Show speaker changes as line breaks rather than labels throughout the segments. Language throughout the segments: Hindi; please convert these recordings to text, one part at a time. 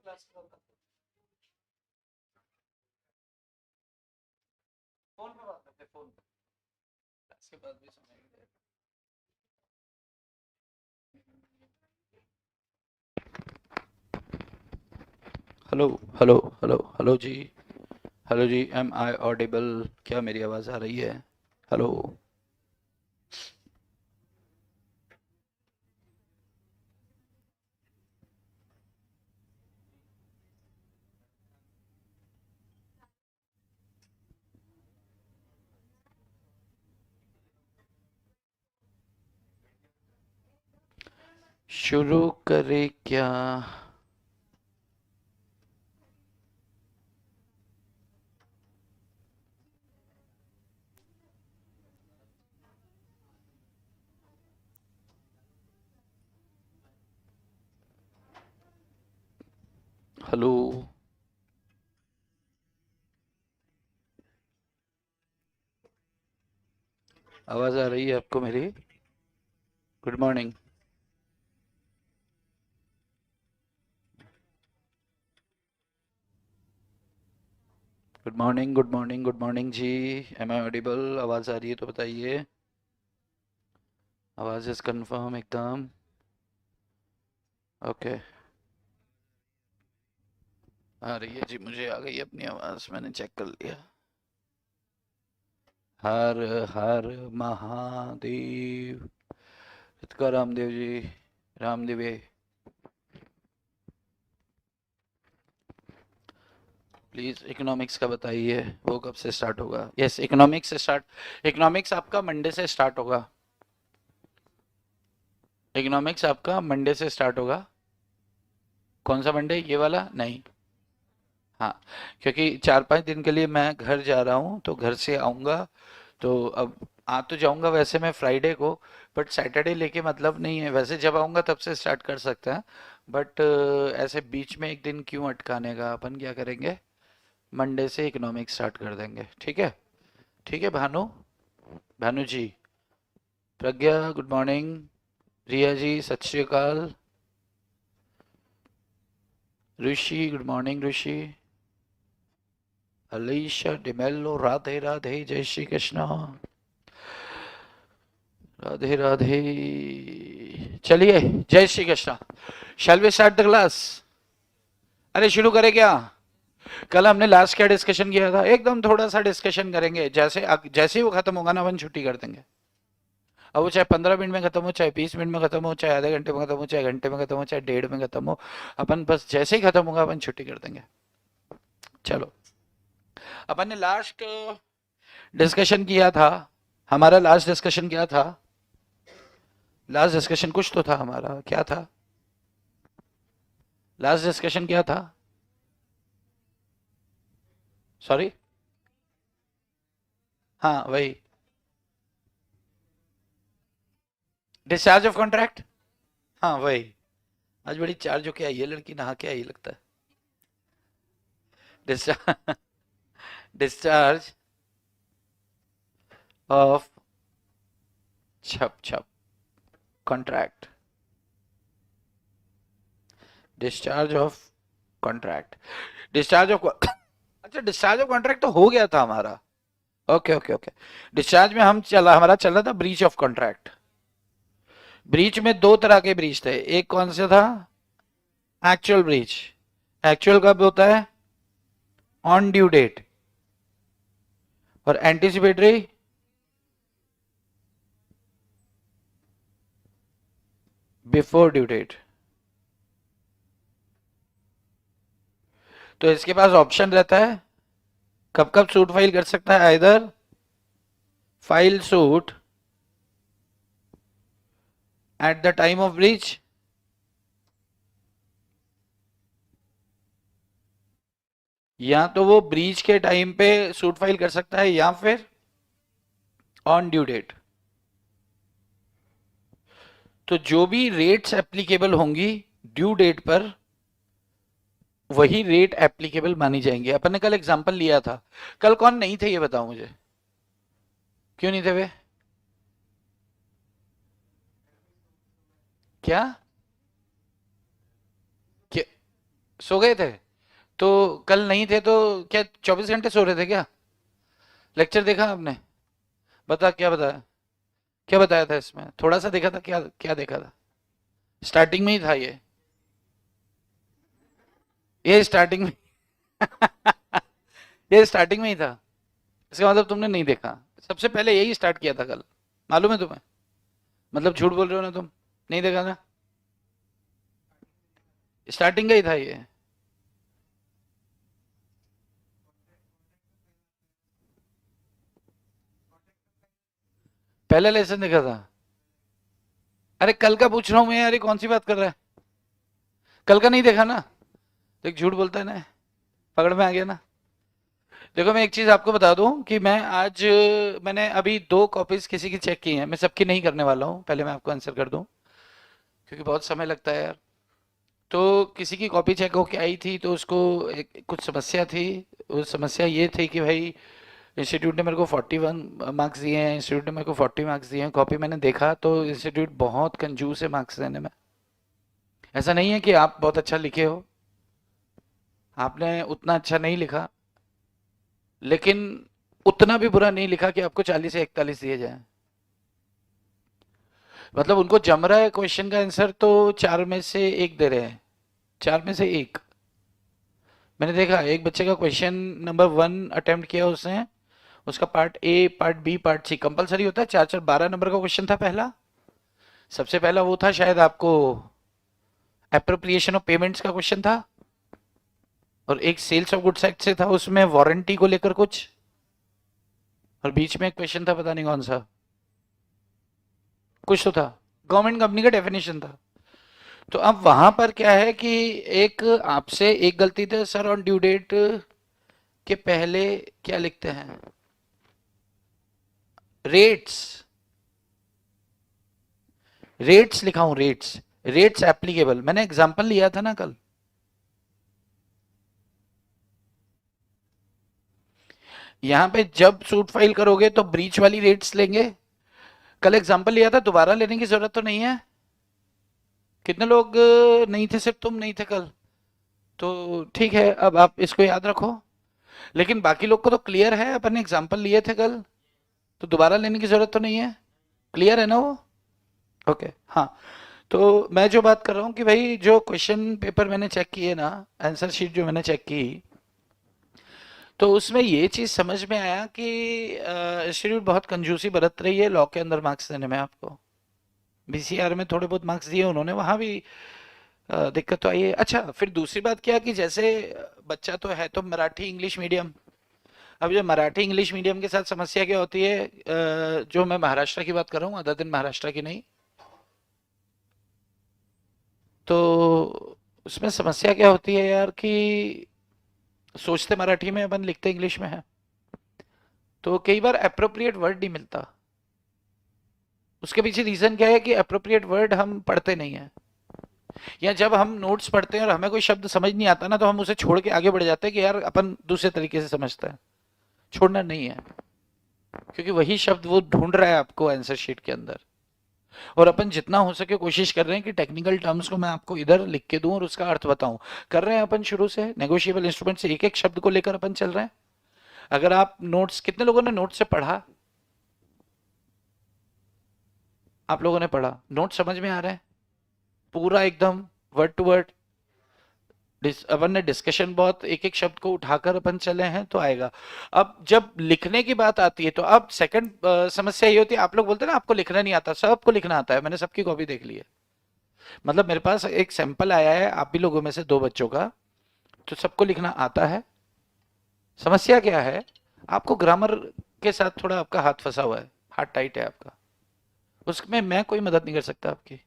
फोन पे बात करते, फोन पे क्लास के बाद भी समय नहीं देगा। Hello hello hello hello ji. Hello ji, am I audible? क्या मेरी आवाज़ आ रही है? हेलो। शुरू करे क्या? हेलो। आवाज़ आ रही है आपको मेरी? Good morning. Good morning, good morning, good morning ji. Am I audible? आवाज़ आ रही है तो बताइए। आवाज़ इज़ कंफर्म एकदम? ओके। आ रही है जी, मुझे आ गई अपनी आवाज़, मैंने चेक कर लिया। हर हर महादेव। हितका रामदेव जी। रामदेव। प्लीज इकोनॉमिक्स का बताइए, वो कब से स्टार्ट होगा? यस, इकोनॉमिक्स से स्टार्ट। इकोनॉमिक्स आपका मंडे से स्टार्ट होगा। इकोनॉमिक्स आपका मंडे से स्टार्ट होगा। कौन सा मंडे? ये वाला नहीं। हाँ, क्योंकि 4-5 दिन के लिए मैं घर जा रहा हूँ, तो घर से आऊँगा। तो अब आ तो जाऊँगा वैसे मैं फ्राइडे को, बट सैटरडे लेके मतलब नहीं है। वैसे जब आऊँगा तब से स्टार्ट कर सकते हैं, बट ऐसे बीच में एक दिन क्यों अटकाने का? अपन क्या करेंगे, मंडे से इकोनॉमिक्स स्टार्ट कर देंगे। ठीक है? ठीक है Bhanu. Bhanu ji. Pragya good morning. Riya ji Sat Shri Akal. Rishi good morning Rishi. Alisha D'Mello Radhe Radhe, जय श्री कृष्ण। राधे राधे। चलिए, जय Shri Krishna. Shall we start the class? अरे शुरू करें क्या? कल हमने लास्ट क्या डिस्कशन किया था? एकदम थोड़ा सा डिस्कशन करेंगे, जैसे जैसे ही वो खत्म होगा ना अपन छुट्टी कर देंगे। अब वो चाहे 15 मिनट में खत्म हो, चाहे 20 मिनट में खत्म हो, चाहे आधे घंटे में खत्म हो, चाहे घंटे में खत्म हो, चाहे डेढ़ में खत्म हो, अपन बस जैसे ही खत्म होगा अपन छुट्टी कर देंगे। चलो। अपन ने लास्ट डिस्कशन किया था। हमारा लास्ट डिस्कशन क्या था? लास्ट डिस्कशन कुछ तो था हमारा, क्या था? लास्ट डिस्कशन क्या था? सॉरी। हाँ वही। Discharge of contract. हाँ वही। आज बड़ी चार्ज होके आई है लड़की, नहा के आई लगता है। डिस्चार्ज डिस्चार्ज ऑफ छप छप contract. Discharge of contract. Discharge of अच्छा, डिस्चार्ज ऑफ कॉन्ट्रैक्ट तो हो गया था हमारा। Okay okay okay. डिस्चार्ज में हम चला, हमारा चल रहा था ब्रीच ऑफ कॉन्ट्रैक्ट। ब्रीच में दो तरह के ब्रीच थे। एक कौन सा था? Actual breach. एक्चुअल कब होता है? On due date. और एंटिसिपेटरी बिफोर ड्यू डेट। तो इसके पास ऑप्शन रहता है, कब कब सूट फाइल कर सकता है? इधर file suit at the time of breach, या तो वो ब्रीच के टाइम पे सूट फाइल कर सकता है, या फिर ऑन ड्यू डेट। तो जो भी रेट्स एप्लीकेबल होंगी ड्यू डेट पर, वही रेट एप्लीकेबल मानी जाएंगे। अपन ने कल एग्जांपल लिया था। कल कौन नहीं थे ये बताओ मुझे? क्यों नहीं थे वे? क्या? क्या? सो गए थे? तो कल नहीं थे तो क्या 24 घंटे सो रहे थे क्या? लेक्चर देखा आपने? बता क्या बताया? क्या बताया था इसमें? थोड़ा सा देखा था, क्या क्या देखा था? स्टार्टिंग में ही था ये स्टार्टिंग में ये स्टार्टिंग में ही था। इसका मतलब तुमने नहीं देखा। सबसे पहले यही स्टार्ट किया था कल। मालूम है तुम्हें? मतलब झूठ बोल रहे हो ना तुम? नहीं देखा ना? स्टार्टिंग का ही था ये। पहला लेसन देखा था? अरे कल का पूछ रहा हूं मैं यार, ये कौन सी बात कर रहा है? कल का नहीं देखा ना? देख झूठ बोलता है ना, पकड़ में आ गया ना। देखो मैं एक चीज आपको बता दूं कि मैं आज मैंने अभी 2 कॉपीज किसी की चेक की हैं। मैं सबकी नहीं करने वाला हूं, पहले मैं आपको आंसर कर दूं, क्योंकि बहुत समय लगता है यार। तो किसी की कॉपी चेक होके आई थी तो उसको कुछ समस्या थी। वो समस्या ये थी कि भाई इंस्टीट्यूट ने मेरे को 41 मार्क्स दिए हैं, इंस्टीट्यूट ने मेरे को 40 मार्क्स दिए हैं। कॉपी मैंने देखा तो इंस्टीट्यूट बहुत कंजूस है मार्क्स देने में। ऐसा नहीं है कि आप बहुत अच्छा लिखे हो, आपने उतना अच्छा नहीं लिखा, लेकिन उतना भी बुरा नहीं लिखा कि आपको 40 से 41 दिए जाए। मतलब उनको जम रहा है क्वेश्चन का आंसर तो 4 में से 1 दे रहे हैं। 4 में से 1। मैंने देखा एक बच्चे का क्वेश्चन नंबर 1 अटेम्प्ट किया उसने। उसका part A, part B, part C compulsory होता है। 4 4 12 नंबर का क्वेश्चन था पहला। सबसे पहला वो था शायद आपको एप्रोप्रिएशन ऑफ पेमेंट्स का क्वेश्चन था। और एक सेल्स ऑफ गुड्स एक्ट से था, उसमें वारंटी को लेकर कुछ। और बीच में एक क्वेश्चन था, पता नहीं कौन सा, कुछ तो था। गवर्नमेंट कंपनी का डेफिनेशन था। तो अब वहां पर क्या है कि एक आपसे एक गलती थी सर, ऑन ड्यू डेट के पहले क्या लिखते हैं? रेट्स। रेट्स लिखा हूं, रेट्स। रेट्स एप्लीकेबल, मैंने एग्जांपल लिया था ना कल। यहां पे जब सूट फाइल करोगे तो ब्रीच वाली रेट्स लेंगे। कल एग्जांपल लिया था, दोबारा लेने की जरूरत तो नहीं है। कितने लोग नहीं थे? सिर्फ तुम नहीं थे कल। तो ठीक है, अब आप इसको याद रखो। लेकिन बाकी लोग को तो क्लियर है, अपन ने एग्जांपल लिए थे कल, तो दोबारा लेने की जरूरत तो नहीं है। क्लियर है ना वो? ओके हाँ। तो मैं जो बात कर रहा हूँ कि भाई जो क्वेश्चन पेपर मैंने चेक किए ना, आंसर शीट जो मैंने चेक की, तो उसमें ये चीज समझ में आया कि इंस्टीट्यूट बहुत कंजूसी बरत रही है लॉ के अंदर मार्क्स देने में आपको। बीसीआर में थोड़े बहुत मार्क्स दिए उन्होंने, वहां भी दिक्कत तो आई है। अच्छा, फिर दूसरी बात क्या कि जैसे बच्चा तो है तो मराठी इंग्लिश मीडियम। अब जो मराठी इंग्लिश मीडियम के साथ समस्या क्या होती है, जो मैं महाराष्ट्र की बात कर रहा हूँ, अदर दिन महाराष्ट्र की नहीं। तो उसमें समस्या क्या होती है यार कि सोचते मराठी में अपन, लिखते इंग्लिश में है। तो कई बार अप्रोप्रिएट वर्ड नहीं मिलता। उसके पीछे रीजन क्या है कि अप्रोप्रिएट वर्ड हम पढ़ते नहीं है। या जब हम नोट्स पढ़ते हैं और हमें कोई शब्द समझ नहीं आता ना, तो हम उसे छोड़ के आगे बढ़ जाते हैं कि यार अपन दूसरे तरीके से समझते हैं। छोड़ना नहीं है, क्योंकि वही शब्द वो ढूंढ रहा है आपको आंसर शीट के अंदर। और अपन जितना हो सके कोशिश कर रहे हैं कि टेक्निकल टर्म्स को मैं आपको इधर लिख के दूं और उसका अर्थ बताऊं। कर रहे हैं अपन शुरू से, नेगोशिएबल इंस्ट्रूमेंट से एक एक शब्द को लेकर अपन चल रहे हैं। अगर आप नोट्स, कितने लोगों ने नोट से पढ़ा? आप लोगों ने पढ़ा, नोट समझ में आ रहा है पूरा एकदम, वर्ड टू वर्ड? अपन ने डिस्कशन बहुत, एक एक शब्द को उठाकर अपन चले हैं तो आएगा। अब जब लिखने की बात आती है तो अब सेकंड समस्या ये होती है, आप लोग बोलते हैं ना आपको लिखना नहीं आता। सबको लिखना आता है, मैंने सबकी कॉपी देख ली है। मतलब मेरे पास एक सैंपल आया है आप भी लोगों में से 2 बच्चों का, तो सबको लिखना आता है। समस्या क्या है, आपको ग्रामर के साथ थोड़ा आपका हाथ फंसा हुआ है, हाथ टाइट है आपका। उसमें मैं कोई मदद नहीं कर सकता आपकी।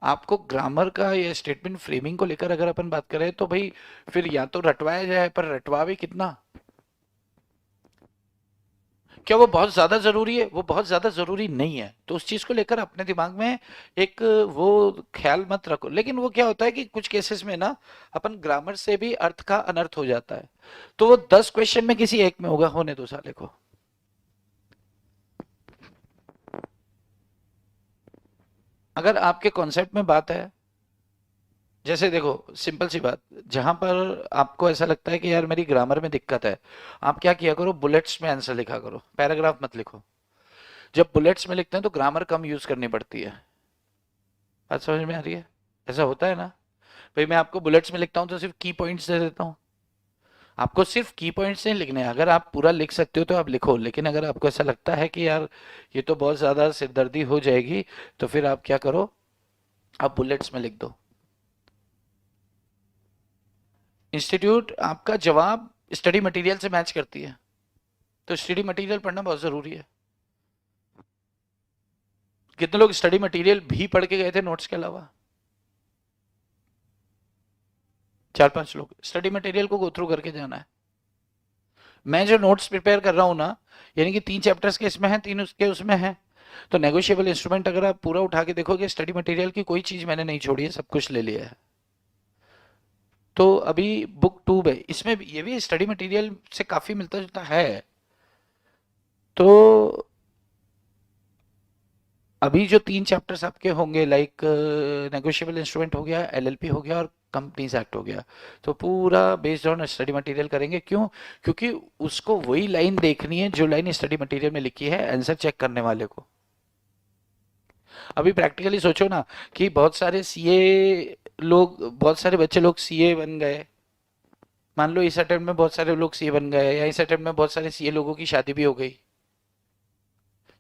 आपको ग्रामर का या स्टेटमेंट फ्रेमिंग को लेकर अगर अपन बात करें तो भाई फिर या तो रटवाया जाए, पर रटवा भी कितना? क्या वो बहुत ज्यादा जरूरी है? वो बहुत ज्यादा जरूरी नहीं है। तो उस चीज को लेकर अपने दिमाग में एक वो ख्याल मत रखो। लेकिन वो क्या होता है कि कुछ केसेस में ना अपन ग्रामर से भी अर्थ का अनर्थ हो जाता है। तो वो 10 क्वेश्चन में किसी एक में होगा, होने दो साले को। अगर आपके कॉन्सेप्ट में बात है, जैसे देखो, सिंपल सी बात, जहां पर आपको ऐसा लगता है कि यार मेरी ग्रामर में दिक्कत है, आप क्या किया करो, बुलेट्स में आंसर लिखा करो, पैराग्राफ मत लिखो। जब बुलेट्स में लिखते हैं तो ग्रामर कम यूज करनी पड़ती है। बात समझ में आ रही है? ऐसा होता है ना भाई, मैं आपको बुलेट्स में लिखता हूँ तो सिर्फ की पॉइंट्स दे देता हूँ। आपको सिर्फ की पॉइंट्स नहीं लिखने हैं, अगर आप पूरा लिख सकते हो तो आप लिखो, लेकिन अगर आपको ऐसा लगता है कि यार ये तो बहुत ज्यादा सिरदर्दी हो जाएगी, तो फिर आप क्या करो, आप बुलेट्स में लिख दो। इंस्टीट्यूट आपका जवाब स्टडी मटेरियल से मैच करती है, तो स्टडी मटेरियल पढ़ना बहुत जरूरी है। कितने लोग स्टडी मटेरियल भी पढ़ के गए थे नोट्स के अलावा? 4-5 लोग। स्टडी मटेरियल को गो थ्रू करके जाना है। मैं जो नोट्स प्रिपेयर कर रहा हूं ना, यानी कि 3 चैप्टर्स के इसमें हैं, 3 उसके उसमें हैं, तो नेगोशिएबल इंस्ट्रूमेंट अगर आप पूरा उठा के देखोगे, स्टडी मटेरियल की कोई चीज मैंने नहीं छोड़ी है, सब कुछ ले लिया है। तो अभी बुक 2 में इसमें ये भी स्टडी मटेरियल से काफी मिलता जुलता है। तो अभी जो 3 चैप्टर्स आपके होंगे, लाइक नेगोशिएबल इंस्ट्रूमेंट हो गया, एलएलपी हो गया और कंपनीज एक्ट हो गया, तो पूरा बेस्ड ऑन स्टडी मटेरियल करेंगे। क्यों? क्योंकि उसको वही लाइन देखनी है जो लाइन स्टडी मटेरियल में लिखी है, आंसर चेक करने वाले को। अभी प्रैक्टिकली सोचो ना कि बहुत सारे सीए लोग, बहुत सारे बच्चे लोग सीए बन गए। मान लो इस अटेम्प्ट में बहुत सारे लोग सीए बन गए, या इस अटेम्प्ट में बहुत सारे सीए लोगों की शादी भी हो गई।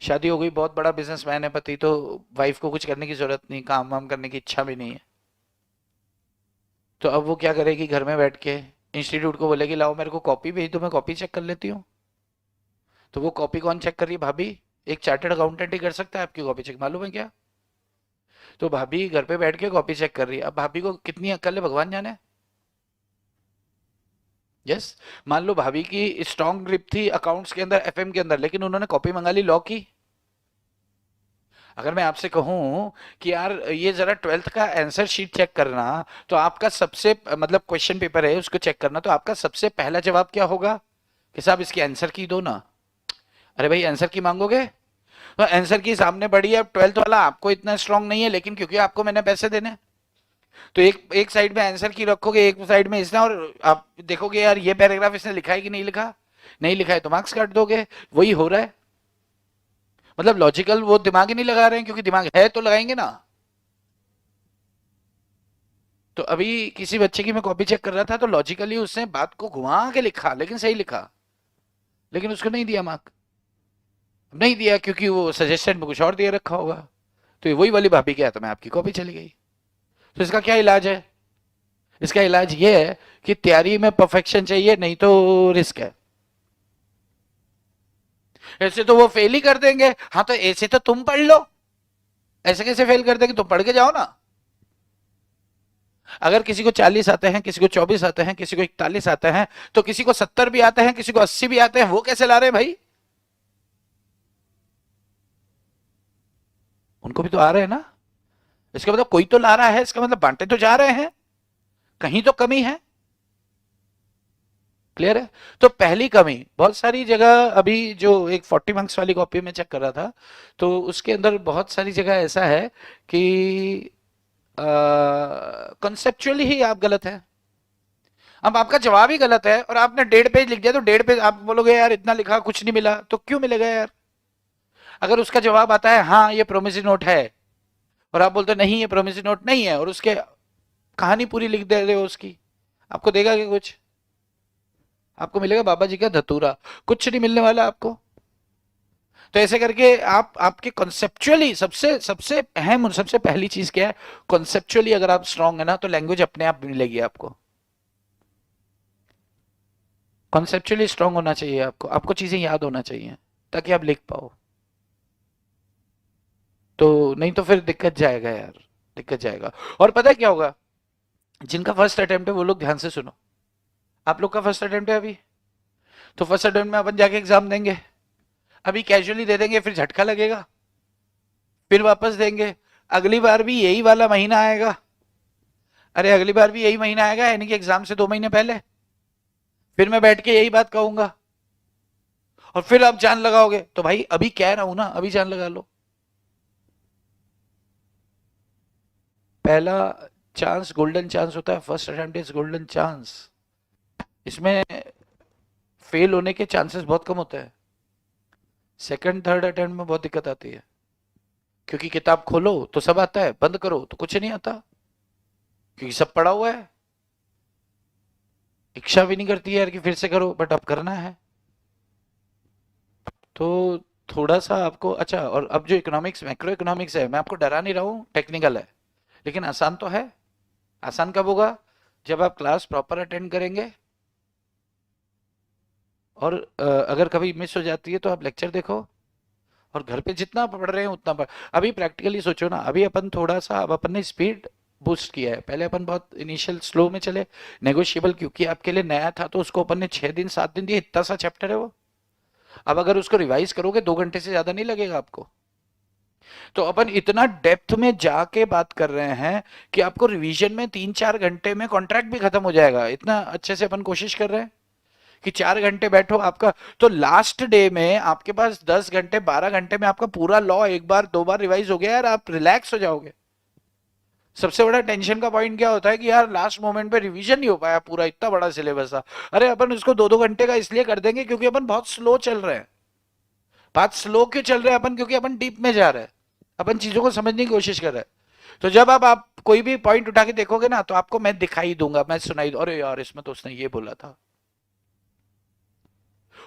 शादी हो गई, बहुत बड़ा बिजनेसमैन है पति, तो वाइफ को कुछ करने की जरूरत नहीं, काम वाम करने की इच्छा भी नहीं है। तो अब वो क्या करेगी, घर में बैठ के इंस्टीट्यूट को बोलेगी लाओ मेरे को कॉपी भेज दो, मैं कॉपी चेक कर लेती हूँ। तो वो कॉपी कौन चेक कर रही है? भाभी। एक चार्टर्ड अकाउंटेंट ही कर सकता है आपकी कॉपी चेक, मालूम है क्या? तो भाभी घर पे बैठ के कॉपी चेक कर रही है। अब भाभी को कितनी अक्ल है भगवान जाने। यस। मान लो भाभी की स्ट्रॉन्ग ग्रिप थी अकाउंट्स के अंदर, एफएम के अंदर, लेकिन उन्होंने कॉपी मंगा ली लॉ की। अगर मैं आपसे कहूं कि यार ये जरा 12th का आंसर शीट चेक करना, तो आपका सबसे, मतलब क्वेश्चन पेपर है उसको चेक करना, तो आपका सबसे पहला जवाब क्या होगा कि साहब इसकी आंसर की दो ना। अरे भाई आंसर की मांगोगे, तो आंसर की सामने पड़ी है, 12th वाला आपको इतना स्ट्रांग नहीं है, लेकिन क्योंकि आपको मैंने पैसे देने, तो एक एक साइड में आंसर की रखोगे, एक साइड में इसने, और आप देखोगे यार ये पैराग्राफ इसने लिखा है कि नहीं लिखा, नहीं लिखा है तो मार्क्स काट दोगे। वही हो रहा है। मतलब लॉजिकल वो दिमाग ही नहीं लगा रहे हैं, क्योंकि दिमाग है तो लगाएंगे ना। तो अभी किसी बच्चे की मैं कॉपी चेक कर रहा था, तो लॉजिकली उसने बात को घुमा के लिखा, लेकिन सही लिखा, लेकिन उसको नहीं दिया मार्क। नहीं दिया क्योंकि वो सजेशन में कुछ और दिया रखा होगा। तो ये वही वाली भाभी क्या, तो मैं आपकी कॉपी चली गई। तो इसका क्या इलाज है? इसका इलाज ये है कि तैयारी में परफेक्शन चाहिए, नहीं तो रिस्क है। ऐसे तो वो फेल ही कर देंगे। हाँ तो ऐसे तो तुम पढ़ लो। ऐसे कैसे फेल कर देंगे? तुम पढ़ के जाओ ना। अगर किसी को 40 आते हैं, किसी को 24 आते हैं, किसी को 41 आते हैं, तो किसी को 70 भी आते हैं, किसी को 80 भी आते हैं, वो कैसे ला रहे हैं भाई? उनको भी तो आ रहे हैं ना। इसका मतलब कोई तो ला रहा है, इसका मतलब बांटे तो जा रहे हैं, कहीं तो कमी है। क्लियर है? तो पहली कमी, बहुत सारी जगह अभी जो एक 40 मार्क्स वाली कॉपी में चेक कर रहा था, तो उसके अंदर बहुत सारी जगह ऐसा है कि कंसेप्चुअली ही आप गलत है। अब आपका जवाब ही गलत है और आपने 1.5 पेज लिख दिया, तो 1.5 पेज आप बोलोगे यार इतना लिखा कुछ नहीं मिला, तो क्यों मिलेगा यार? अगर उसका जवाब आता है हाँ ये प्रोमिसरी नोट है, और आप बोलते नहीं ये प्रोमिसरी नोट नहीं है, और उसके कहानी पूरी लिख दे रहे हो उसकी, आपको देगा क्या कुछ? आपको मिलेगा बाबा जी का धतूरा, कुछ नहीं मिलने वाला आपको। तो ऐसे करके आप आपके कॉन्सेप्चुअली सबसे सबसे अहम और सबसे पहली चीज क्या है, कॉन्सेप्चुअली अगर आप स्ट्रांग है ना, तो लैंग्वेज अपने आप मिलेगी आपको। कॉन्सेप्चुअली स्ट्रांग होना चाहिए आपको, आपको चीजें याद होना चाहिए ताकि आप लिख पाओ। तो नहीं तो फिर दिक्कत जाएगा यार, दिक्कत जाएगा। और पता है क्या होगा, जिनका फर्स्ट अटेम्प्ट है वो लोग ध्यान से सुनो। आप लोग का फर्स्ट अटेम्प्ट है अभी, तो फर्स्ट अटेम्प्ट में अपन जाके एग्जाम देंगे। अभी कैजुअली दे देंगे, फिर झटका लगेगा, फिर वापस देंगे। अगली बार भी यही वाला महीना आएगा। अरे अगली बार भी यही महीना आएगा, यानी कि एग्जाम से 2 महीने पहले फिर मैं बैठ के यही बात कहूंगा, और फिर आप जान लगाओगे। तो भाई अभी कह रहा हूं ना, अभी जान लगा लो। पहला चांस, गोल्डन चांस होता है, first attempt is golden chance. इसमें फेल होने के चांसेस बहुत कम होते हैं। सेकंड थर्ड अटेम्प्ट में बहुत दिक्कत आती है, क्योंकि किताब खोलो तो सब आता है, बंद करो तो कुछ नहीं आता, क्योंकि सब पड़ा हुआ है। इच्छा भी नहीं करती है यार कि फिर से करो, बट अब करना है। तो थोड़ा सा आपको अच्छा, और अब जो इकोनॉमिक्स मैक्रो इकोनॉमिक्स है, मैं आपको डरा नहीं रहा हूँ, टेक्निकल है लेकिन आसान तो है। आसान कब होगा? जब आप क्लास प्रॉपर अटेंड करेंगे, और अगर कभी मिस हो जाती है तो आप लेक्चर देखो, और घर पे जितना पढ़ रहे हैं उतना पढ़। अभी प्रैक्टिकली सोचो ना, अभी अपन थोड़ा सा, अब अपन ने स्पीड बूस्ट किया है। पहले अपन बहुत इनिशियल स्लो में चले, नेगोशिएबल, क्योंकि आपके लिए नया था तो उसको अपन ने 6 दिन 7 दिन दिए, इतना सा चैप्टर है वो। अब अगर उसको रिवाइज करोगे 2 घंटे से ज्यादा नहीं लगेगा आपको। तो अपन इतना डेप्थ में जाके बात कर रहे हैं कि आपको रिवीजन में 3-4 घंटे में कॉन्ट्रैक्ट भी खत्म हो जाएगा, इतना अच्छे से अपन कोशिश कर रहे हैं कि 4 घंटे बैठो आपका। तो लास्ट डे में आपके पास 10 घंटे 12 घंटे में आपका पूरा लॉ एक बार 2 बार रिवाइज हो गया यार, आप रिलैक्स हो जाओगे। सबसे बड़ा टेंशन का पॉइंट क्या होता है कि यार लास्ट मोमेंट पे रिवीजन नहीं हो पाया, पूरा इतना बड़ा सिलेबस था। अरे अपन उसको 2-2 घंटे का इसलिए कर देंगे क्योंकि अपन बहुत स्लो चल रहे हैं। बात स्लो क्यों चल रहे हैं अपन? क्योंकि अपन डीप में जा रहे हैं, अपन चीजों को समझने की कोशिश कर रहे हैं। तो जब आप कोई भी पॉइंट उठा के देखोगे ना, तो आपको मैं दिखाई दूंगा, मैं सुनाई दूं, अरे यार इसमें तो उसने ये बोला था।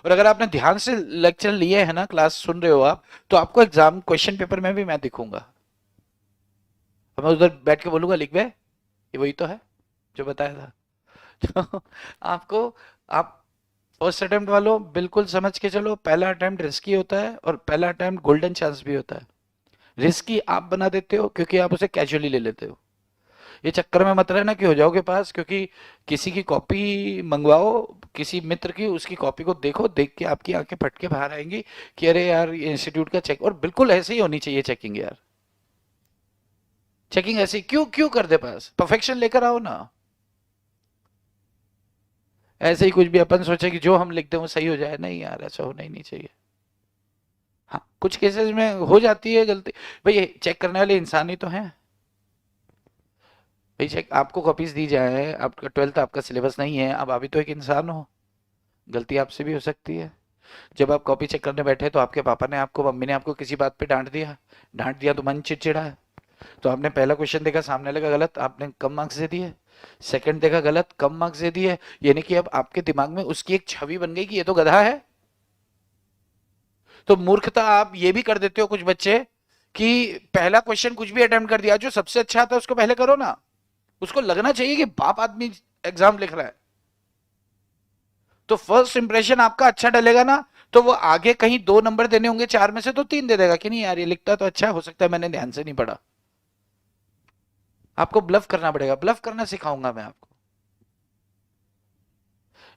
और अगर आपने ध्यान से लेक्चर लिए है ना, क्लास सुन रहे हो आप, तो आपको एग्जाम क्वेश्चन पेपर में भी मैं दिखूंगा। मैं उधर बैठ के बोलूंगा, लिख बे, ये वही तो है जो बताया था। तो आपको, आप फर्स्ट अटेम्प्ट वालों बिल्कुल समझ के चलो, पहला अटेम्प्ट रिस्की होता है और पहला अटेम्प्ट गोल्डन चांस भी होता है। रिस्की आप बना देते हो क्योंकि आप उसे कैजुअली ले लेते हो। ये चक्कर में मत रहना कि हो जाओगे पास, क्योंकि किसी की कॉपी मंगवाओ, किसी मित्र की, उसकी कॉपी को देखो, देख के आपकी आंखें फट के बाहर आएंगी कि अरे यार ये इंस्टीट्यूट का चेक, और बिल्कुल ऐसे ही होनी चाहिए चेकिंग यार। चेकिंग ऐसी क्यों क्यों कर दे पास? परफेक्शन लेकर आओ ना। ऐसे ही कुछ भी अपन सोचे कि जो हम लिखते हैं वो सही हो जाए, नहीं यार ऐसा होना ही नहीं चाहिए। हाँ, कुछ केसेस में हो जाती है गलती, भाई चेक करने वाले इंसान ही तो हैं। भाई चेक, आपको कॉपीज दी जाए, आपका 12th आपका सिलेबस नहीं है, अब आप भी तो एक इंसान हो, गलती आपसे भी हो सकती है। जब आप कॉपी चेक करने बैठे तो आपके पापा ने आपको, मम्मी ने आपको किसी बात पे डांट दिया तो मन चिड़चिड़ा है। तो आपने पहला क्वेश्चन देखा, सामने लगा गलत, आपने कम मार्क्स दे दिए। सेकंड देखा गलत, कम मार्क्स दे दिए। यानी कि अब आपके दिमाग में उसकी एक छवि बन गई कि ये तो गधा है। तो मूर्खता आप ये भी कर देते हो कुछ बच्चे, कि पहला क्वेश्चन कुछ भी अटेम्प्ट कर दिया, जो सबसे अच्छा आता है उसको पहले करो ना। उसको लगना चाहिए कि बाप आदमी एग्जाम लिख रहा है। तो फर्स्ट इंप्रेशन आपका अच्छा डलेगा ना, तो वो आगे कहीं 2 नंबर देने होंगे 4 में से तो 3 दे देगा कि नहीं यार ये लिखता तो अच्छा, हो सकता है मैंने ध्यान से नहीं पढ़ा। आपको ब्लफ करना पड़ेगा, ब्लफ करना सिखाऊंगा मैं आपको।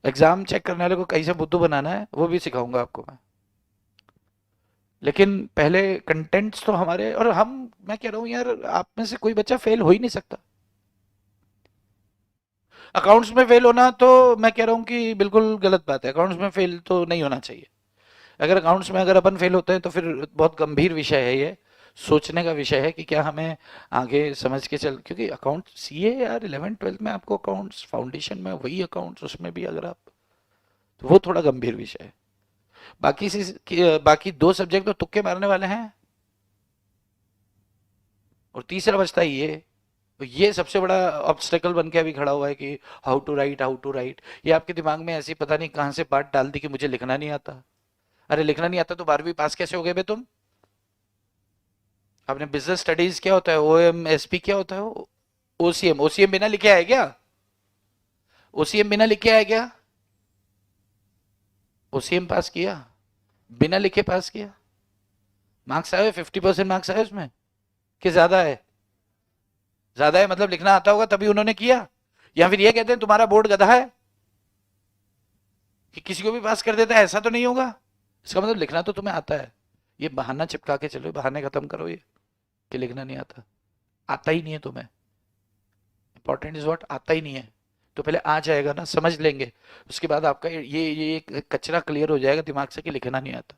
एग्जाम चेक करने वाले को कैसे बुद्धू बनाना है वो भी सिखाऊंगा आपको मैं। लेकिन पहले कंटेंट्स तो हमारे, और हम, मैं कह रहा हूं यार, आप में से कोई बच्चा फेल हो ही नहीं सकता। अकाउंट्स में फेल होना तो मैं कह रहा हूं कि बिल्कुल गलत बात है, अकाउंट्स में फेल तो नहीं होना चाहिए। अगर अकाउंट्स में अगर अपन फेल होते हैं तो फिर बहुत गंभीर विषय है ये, सोचने का विषय है कि क्या हमें आगे समझ के चल, क्योंकि अकाउंट सीए यार 11th 12th में आपको अकाउंट्स, फाउंडेशन में वही अकाउंट्स, उसमें भी अगर आप, तो वो थोड़ा गंभीर विषय है। बाकी 2 सब्जेक्ट तो तुक्के मारने वाले हैं, और तीसरा बचता है ये। तो ये सबसे बड़ा ऑब्स्टेकल बन के अभी खड़ा हुआ है कि how to write, how to write. ये आपके दिमाग में ऐसी पता नहीं कहां से बात डाल दी कि मुझे लिखना नहीं आता। अरे लिखना नहीं आता तो 12वीं पास कैसे हो गए बे तुम? आपने बिजनेस स्टडीज क्या होता है, OMSP क्या होता है, OCM, OCM बिना लिखे आए क्या? OCM बिना लिखे आए क्या? OCM पास किया, बिना लिखे पास किया, मार्क्स आए, 50% मार्क्स आए उसमें, कि ज्यादा है? ज्यादा है मतलब लिखना आता होगा तभी उन्होंने किया, या फिर ये कहते हैं तुम्हारा बोर्ड गधा है कि किसी को भी पास कर देता है, ऐसा तो नहीं होगा। इसका मतलब लिखना तो तुम्हें आता है। ये बहाना चिपका के चलो, बहाने खत्म करो ये कि लिखना नहीं आता। आता ही नहीं है तुम्हें, इंपॉर्टेंट इज व्हाट आता ही नहीं है। तो पहले आ जाएगा ना, समझ लेंगे, उसके बाद आपका ये कचरा क्लियर हो जाएगा दिमाग से कि लिखना नहीं आता।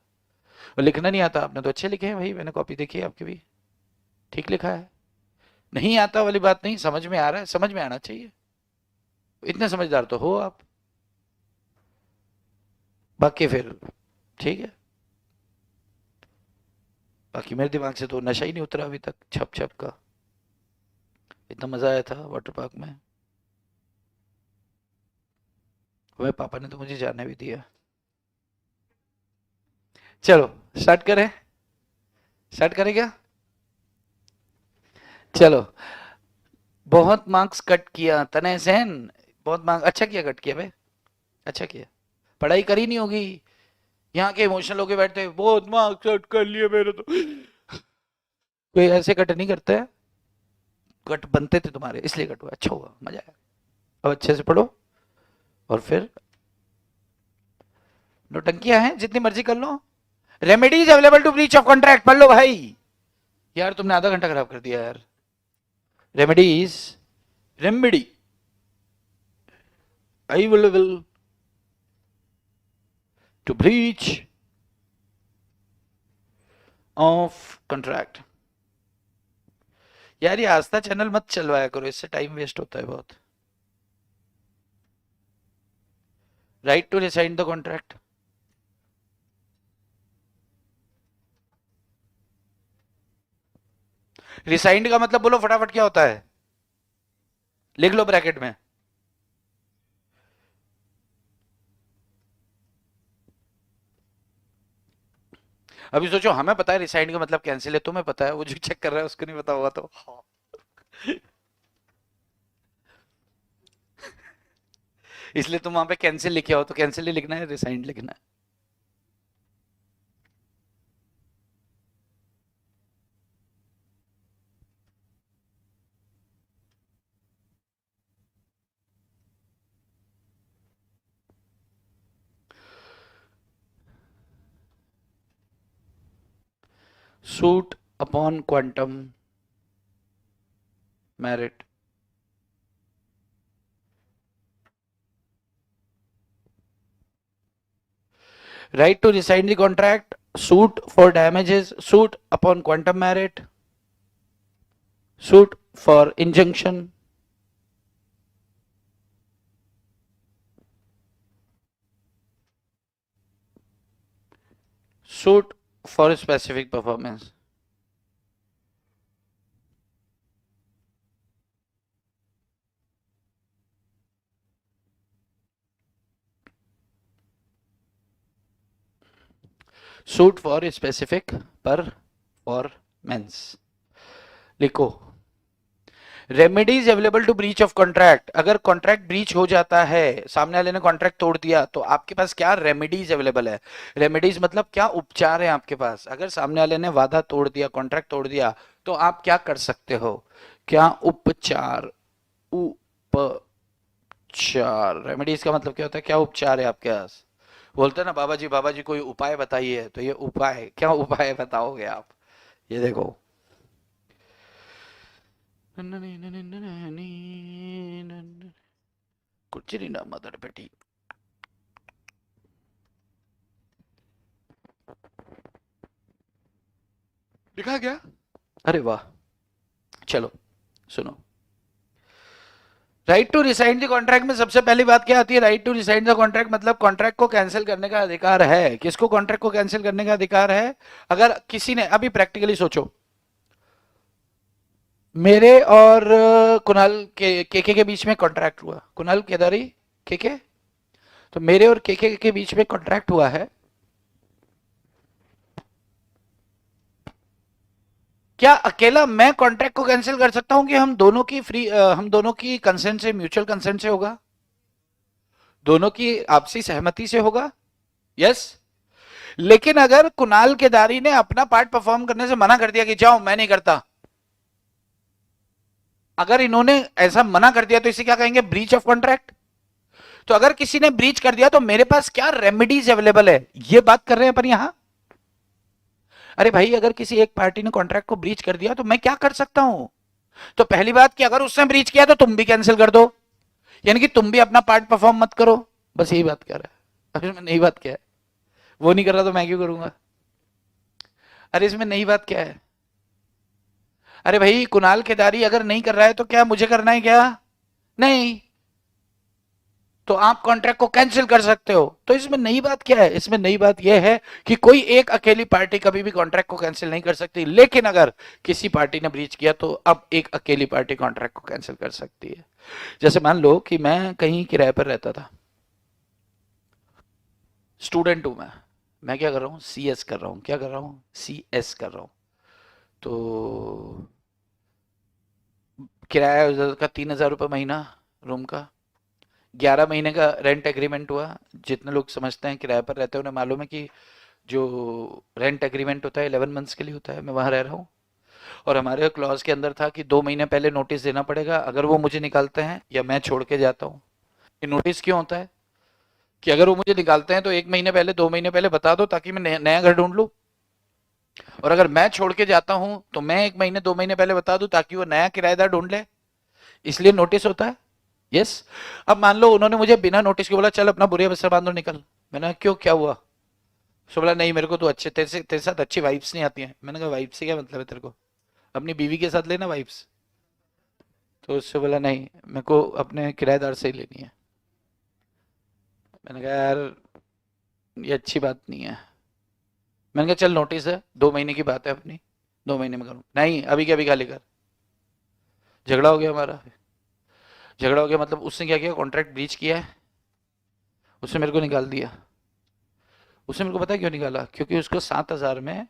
और लिखना नहीं आता, आपने तो अच्छे लिखे हैं भाई, मैंने कॉपी देखी है आपकी भी, ठीक लिखा है। नहीं आता वाली बात नहीं, समझ में आ रहा है, समझ में आना चाहिए, इतने समझदार तो हो आप। बाकी फिर ठीक है, बाकी मेरे दिमाग से तो नशा ही नहीं उतरा अभी तक छप छप का। इतना मजा आया था वाटर पार्क में, वह पापा ने तो मुझे जाने भी दिया। चलो स्टार्ट करें, स्टार्ट करें क्या? चलो, बहुत मार्क्स कट किया तने सेन, बहुत मार्क्स, अच्छा किया कट किया भाई, अच्छा किया। पढ़ाई करी नहीं होगी, यहाँ के इमोशनल होके बैठते हैं, बहुत मार्क्स कट कर लिए मेरे तो। कोई ऐसे कट नहीं करता है, कट बनते थे तुम्हारे इसलिए कट हुआ, अच्छा हुआ, मजा आया। अब अच्छे से पढ़ो, और फिर नोटंकियां हैं जितनी मर्जी कर लो। Remedies available to breach of contract पढ़ लो भाई। यार तुमने आधा घंटा खराब कर दिया यार। Remedies, remedy available to breach of contract. यार ये आस्था चैनल मत चलवाया करो, इससे टाइम वेस्ट होता है बहुत। Right to resign the contract, rescind का मतलब बोलो फटाफट क्या होता है, लिख लो ब्रैकेट में। अभी सोचो हमें पता है रिसाइंड का मतलब कैंसिल है, तुम्हें पता है, वो जो चेक कर रहा है उसको नहीं पता होगा तो हाँ। इसलिए तुम वहां पे कैंसिल लिखे हो, तो कैंसिल ही लिखना है, रिसाइंड लिखना है। Suit upon quantum merit, right to rescind the contract, suit for damages, suit upon quantum merit, suit for injunction, suit for specific performance. Suit for specific performance लिखो। Remedies available to breach of contract, अगर कॉन्ट्रैक्ट ब्रीच हो जाता है, सामने वाले ने कॉन्ट्रैक्ट तोड़ दिया, तो आपके पास क्या रेमेडीज अवेलेबल है। रेमेडीज मतलब क्या उपचार है आपके पास, अगर सामने वाले ने वादा तोड़ दिया, कॉन्ट्रैक्ट तोड़ दिया, तो आप क्या कर सकते हो, क्या उपचार, उपचार, रेमेडीज का मतलब क्या होता है, क्या उपचार है आपके पास। बोलते हैं ना बाबा जी कोई उपाय बताइए, तो ये उपाय, क्या उपाय बताओगे आप, ये देखो। कुछ नहीं ना मदर बेटी, लिखा गया, अरे वाह। चलो सुनो, right to resign the contract में सबसे पहली बात क्या आती है, right to resign the contract मतलब कॉन्ट्रैक्ट को कैंसिल करने का अधिकार है। किसको कॉन्ट्रैक्ट को कैंसिल करने का अधिकार है, अगर किसी ने, अभी प्रैक्टिकली सोचो, मेरे और कुणाल के बीच में कॉन्ट्रैक्ट हुआ, कुणाल केदारी के, तो मेरे और के बीच में कॉन्ट्रैक्ट हुआ है, क्या अकेला मैं कॉन्ट्रैक्ट को कैंसिल कर सकता हूं कि हम दोनों की हम दोनों की कंसेंट से, म्यूचुअल कंसेंट से होगा, दोनों की आपसी सहमति से होगा, यस। लेकिन अगर कुणाल केदारी ने अपना पार्ट परफॉर्म करने से मना कर दिया कि जाओ मैं नहीं करता, अगर इन्होंने ऐसा मना कर दिया तो इसे क्या कहेंगे, ब्रीच ऑफ कॉन्ट्रैक्ट। तो अगर किसी ने ब्रीच कर दिया तो मेरे पास क्या रेमेडीज अवेलेबल है, ये बात कर रहे हैं अपन यहां। अरे भाई अगर किसी एक पार्टी ने कॉन्ट्रैक्ट को ब्रीच कर दिया तो मैं क्या कर सकता हूं, तो पहली बात कि अगर उसने ब्रीच किया तो तुम भी कैंसिल कर दो, यानी कि तुम भी अपना पार्ट परफॉर्म मत करो, बस यही बात कर रहा है। अगर मैं नई बात क्या है, वो नहीं कर रहा तो मैं क्यों करूंगा, अरे इसमें नई बात क्या है, अरे भाई कुणाल केदारी अगर नहीं कर रहा है तो क्या मुझे करना है क्या? नहीं, तो आप कॉन्ट्रैक्ट को कैंसिल कर सकते हो। तो इसमें नई बात क्या है? इसमें नई बात यह है कि कोई एक अकेली पार्टी कभी भी कॉन्ट्रैक्ट को कैंसिल नहीं कर सकती, लेकिन अगर किसी पार्टी ने ब्रीच किया तो अब एक अकेली पार्टी कॉन्ट्रैक्ट को कैंसिल कर सकती है। जैसे मान लो कि मैं कहीं किराए पर रहता था, स्टूडेंट हूं मैं क्या कर रहा हूँ? CS कर रहा हूँ। क्या कर रहा हूँ? CS कर रहा हूँ। तो किराया उधर का 3,000 रुपये महीना रूम का, 11 महीने का रेंट एग्रीमेंट हुआ। जितने लोग समझते हैं किराए पर रहते हैं उन्हें मालूम है कि जो रेंट एग्रीमेंट होता है 11 मंथ्स के लिए होता है। मैं वहां रह रहा हूँ और हमारे क्लॉज के अंदर था कि 2 महीने पहले नोटिस देना पड़ेगा अगर वो मुझे निकालते हैं या मैं छोड़ के जाता हूँ। ये नोटिस क्यों होता है? कि अगर वो मुझे निकालते हैं तो 1 महीने पहले 2 महीने पहले बता दो ताकि मैं नया घर ढूंढ लूँ, और अगर मैं छोड़ के जाता हूं तो मैं 1 महीने 2 महीने पहले बता दूं ताकि वो नया किराएदार ढूंढ ले। इसलिए नोटिस होता है। यस। अब मान लो उन्होंने मुझे बिना नोटिस के बोला चल अपना बुरे बस्तर बांधो निकल। मैंने कहा क्यों, क्या हुआ? उसने बोला नहीं मेरे को तो अच्छे तेरे साथ अच्छी वाइब्स नहीं आती हैं। मैंने कहा वाइब्स से क्या मतलब है तेरे को? अपनी बीवी के साथ लेना वाइब्स। तो उससे बोला नहीं मेरे को अपने किराएदार से ही लेनी है। मैंने कहा यार ये अच्छी बात नहीं है। मैंने कहा चल नोटिस है 2 महीने की बात है अपनी, 2 महीने में करूँ। नहीं अभी के अभी खाली कर। झगड़ा हो गया हमारा। झगड़ा हो गया मतलब उसने क्या किया, कॉन्ट्रैक्ट ब्रीच किया है, उसने मेरे को निकाल दिया। उसने मेरे को पता है क्यों निकाला? क्योंकि उसको 7,000 में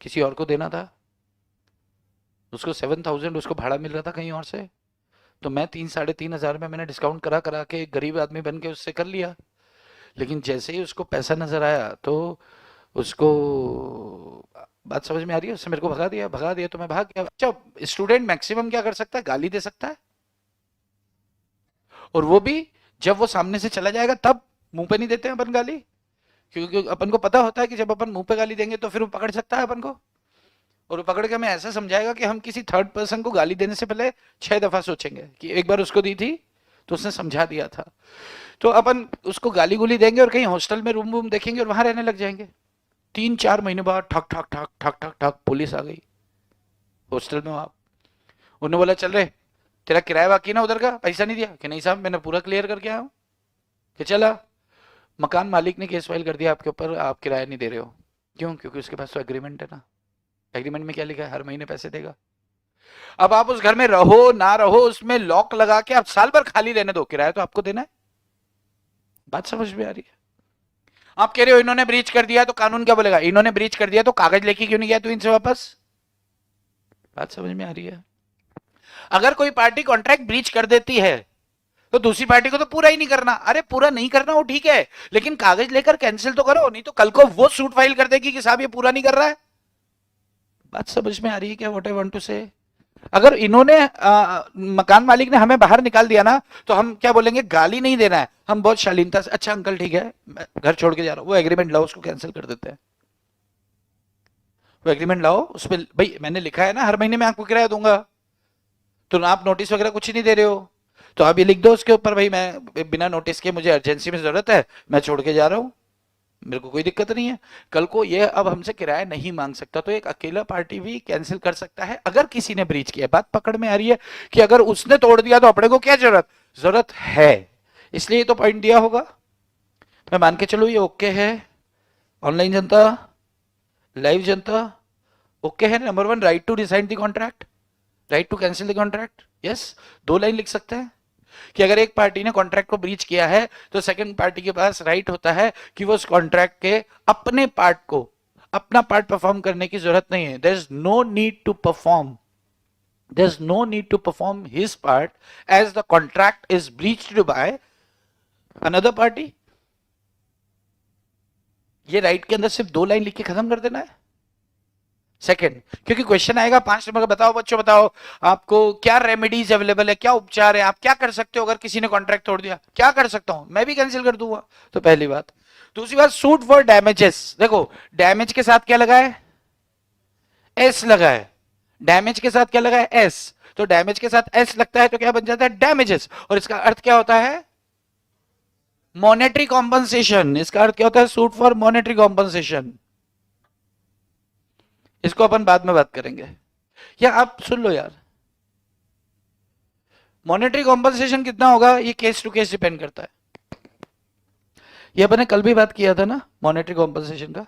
किसी और को देना था, उसको 7,000 उसको भाड़ा मिल रहा था कहीं और से। तो मैं 3-3,500 में मैंने डिस्काउंट करा करा के एक गरीब आदमी बन के उससे कर लिया। लेकिन जैसे ही उसको पैसा नजर आया तो उसको बात समझ में आ रही है, उससे मेरे को भगा दिया। भगा दिया तो मैं भाग गया। अच्छा, स्टूडेंट मैक्सिमम क्या कर सकता है? गाली दे सकता है, और वो भी जब वो सामने से चला जाएगा तब। मुंह पे नहीं देते हैं अपन गाली, क्योंकि अपन को पता होता है कि जब अपन मुंह पे गाली देंगे तो फिर वो पकड़ सकता है अपन को, और वो पकड़ के हमें ऐसा समझाएगा कि हम किसी थर्ड पर्सन को गाली देने से पहले 6 दफा सोचेंगे कि एक बार उसको दी थी तो उसने समझा दिया था। तो अपन उसको गाली गुली देंगे और कहीं हॉस्टल में रूम वूम देखेंगे और वहां रहने लग जाएंगे। 3-4 महीने बाद ठक ठक ठक ठक ठक ठक पुलिस आ गई हॉस्टल में। आप उन्होंने बोला चल रहे तेरा किराया बाकी ना उधर का, पैसा नहीं दिया? कि नहीं साहब मैंने पूरा क्लियर करके आया हूँ। कि चला, मकान मालिक ने केस फाइल कर दिया आपके ऊपर, आप किराया नहीं दे रहे हो। क्यों? क्योंकि उसके पास तो एग्रीमेंट है ना। एग्रीमेंट में क्या लिखा है? हर महीने पैसे देगा। अब आप उस घर में रहो ना रहो, उसमें लॉक लगा के आप साल भर खाली रहने दो, किराया तो आपको देना है। बात समझ में आ रही है? आप कह रहे हो इन्होंने ब्रीच कर दिया तो कानून क्या बोलेगा? इन्होंने ब्रीच कर दिया तो कागज लेके क्यों नहीं गया तू इनसे वापस? बात समझ में आ रही है? अगर कोई पार्टी कॉन्ट्रैक्ट ब्रीच कर देती है तो दूसरी पार्टी को तो पूरा ही नहीं करना। अरे पूरा नहीं करना वो ठीक है, लेकिन कागज लेकर कैंसिल तो करो, नहीं तो कल को वो सूट फाइल कर देगी कि साहब ये पूरा नहीं कर रहा है। बात समझ में आ रही है क्या? व्हाट आई वांट टू से? अगर इन्होंने मकान मालिक ने हमें बाहर निकाल दिया ना तो हम क्या बोलेंगे? गाली नहीं देना है, हम बहुत शालीनता से अच्छा अंकल ठीक है मैं घर छोड़ के जा रहा हूं, वो एग्रीमेंट लाओ उसको कैंसिल कर देते हैं। वो एग्रीमेंट लाओ उसमें भाई मैंने लिखा है ना हर महीने मैं आपको किराया दूंगा, तो आप नोटिस वगैरह कुछ नहीं दे रहे हो तो आप ये लिख दो उसके ऊपर भाई मैं बिना नोटिस के मुझे अर्जेंसी में जरूरत है, मैं छोड़ के जा रहा हूं, मेरे को कोई दिक्कत नहीं है। कल को ये अब हमसे किराया नहीं मांग सकता तो एक अकेला पार्टी भी कैंसिल कर सकता है अगर किसी ने ब्रीच किया। बात पकड़ में आ रही है कि अगर उसने तोड़ दिया तो अपने को क्या जरूरत? जरूरत है, इसलिए तो पॉइंट दिया होगा। मैं मान के चलूं ये ओके है। ऑनलाइन जनता, लाइव जनता, ओके है? Number 1 right to resign the contract, right to cancel the contract. Yes, 2 line लिख सकते हैं कि अगर एक पार्टी ने कॉन्ट्रैक्ट को ब्रीच किया है तो सेकंड पार्टी के पास राइट होता है कि वो उस कॉन्ट्रैक्ट के अपने पार्ट को, अपना पार्ट परफॉर्म करने की जरूरत नहीं है। There is no need to perform, there is no need to perform his part as the contract is breached by another party. ये राइट के अंदर सिर्फ 2 लाइन लिख के खत्म कर देना है। सेकंड, क्योंकि क्वेश्चन आएगा 5 नंबर का, बताओ बच्चों बताओ आपको क्या रेमेडीज अवेलेबल है, क्या उपचार है, आप क्या कर सकते हो अगर किसी ने कॉन्ट्रैक्ट तोड़ दिया? क्या कर सकता हूं? मैं भी कैंसिल कर दूंगा। तो पहली बात। दूसरी बात, सूट फॉर डैमेजेस। देखो डैमेज के साथ क्या लगा है? एस लगा है। डैमेज के साथ क्या लगा है? एस। तो डैमेज के साथ एस लगता है तो क्या बन जाता है? डैमेजेस। और इसका अर्थ क्या होता है? Monetary compensation. इसका अर्थ क्या होता है? Suit for monetary compensation. इसको अपन बाद में बात करेंगे। या आप सुन लो यार, मॉनेटरी कॉम्पनसेशन कितना होगा ये केस टू केस डिपेंड करता है। ये अपने कल भी बात किया था ना मॉनेटरी कॉम्पनसेशन का।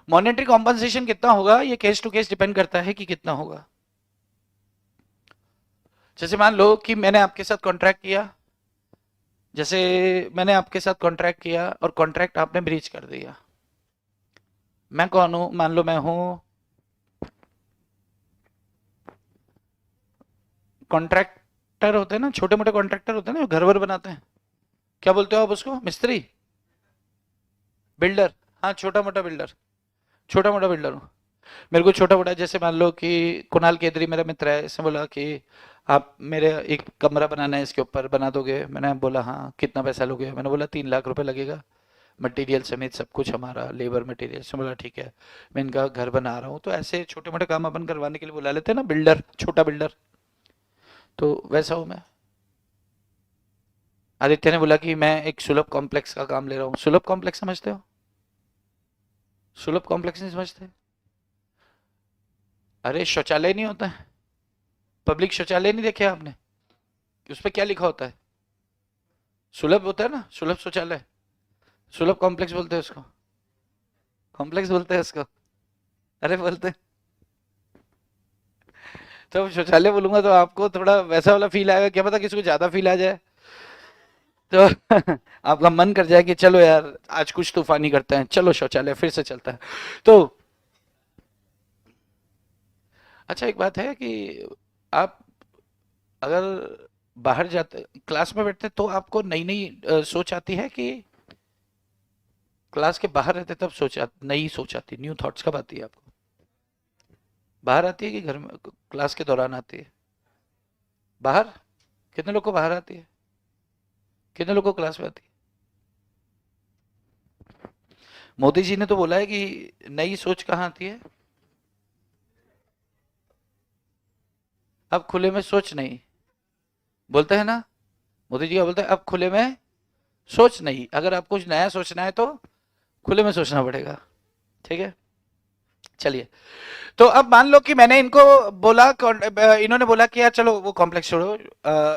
मॉनेटरी कॉम्पनसेशन कितना होगा ये केस टू केस डिपेंड करता है कि कितना होगा। जैसे मान लो कि मैंने आपके साथ कॉन्ट्रैक्ट किया, जैसे मैंने आपके साथ कॉन्ट्रैक्ट किया और कॉन्ट्रैक्ट आपने ब्रीच कर दिया। मैं कौन हूं? मान लो मैं हूं कॉन्ट्रैक्टर, होते हैं ना छोटे मोटे कॉन्ट्रैक्टर होते हैं ना, घर वर बनाते हैं, क्या बोलते हो आप उसको? मिस्त्री, बिल्डर। हाँ छोटा मोटा बिल्डर, छोटा मोटा बिल्डर हूँ। मेरे को छोटा मोटा, जैसे मान लो कि कुणाल केदरी मेरा मित्र है, इसने बोला कि आप मेरे एक कमरा बनाना है, इसके ऊपर बना दोगे? मैंने बोला हाँ। कितना पैसा लोगे? मैंने बोला 3 लाख रुपए लगेगा, मटेरियल समेत सब कुछ हमारा, लेबर मटेरियल। से बोला ठीक है, मैं इनका घर बना रहा हूँ। तो ऐसे छोटे मोटे काम अपन करवाने के लिए बुला लेते हैं ना बिल्डर, छोटा बिल्डर। तो वैसा हूँ मैं। आदित्य ने बोला कि मैं एक सुलभ कॉम्प्लेक्स का काम ले रहा हूँ। सुलभ कॉम्प्लेक्स समझते हो? सुलभ कॉम्प्लेक्स नहीं समझते? अरे शौचालय नहीं होता है, पब्लिक शौचालय नहीं देखे आपने? उस पर क्या लिखा होता है? सुलभ होता है ना, सुलभ शौचालय। सुलभ कॉम्प्लेक्स बोलते हैं उसको, कॉम्प्लेक्स बोलते हैं उसको। अरे बोलते हैं। तो शौचालय बोलूंगा तो आपको थोड़ा वैसा वाला फील आएगा, क्या पता किसी को ज्यादा फील आ जाए तो आपका मन कर जाए कि चलो यार आज कुछ तूफानी करते हैं, चलो शौचालय फिर से चलता है। तो अच्छा एक बात है कि आप अगर बाहर जाते, क्लास में बैठते, तो आपको नई नई सोच आती है कि क्लास के बाहर रहते तब सोचा, नई सोच आती, न्यू थॉट्स कब आती है आपको? बाहर आती है कि घर में क्लास के दौरान आती है? बाहर। कितने लोग को बाहर आती है? कितने लोग को क्लास में आती है? मोदी जी ने तो बोला है कि नई सोच कहाँ आती है? अब खुले में सोच नहीं बोलते हैं ना, मोदी जी क्या बोलते हैं? अब खुले में सोच नहीं। अगर आप कुछ नया सोचना है तो खुले में सोचना पड़ेगा। ठीक है, चलिए। तो अब मान लो कि मैंने इनको बोला, इन्होंने बोला कि यार चलो वो कॉम्प्लेक्स छोड़ो,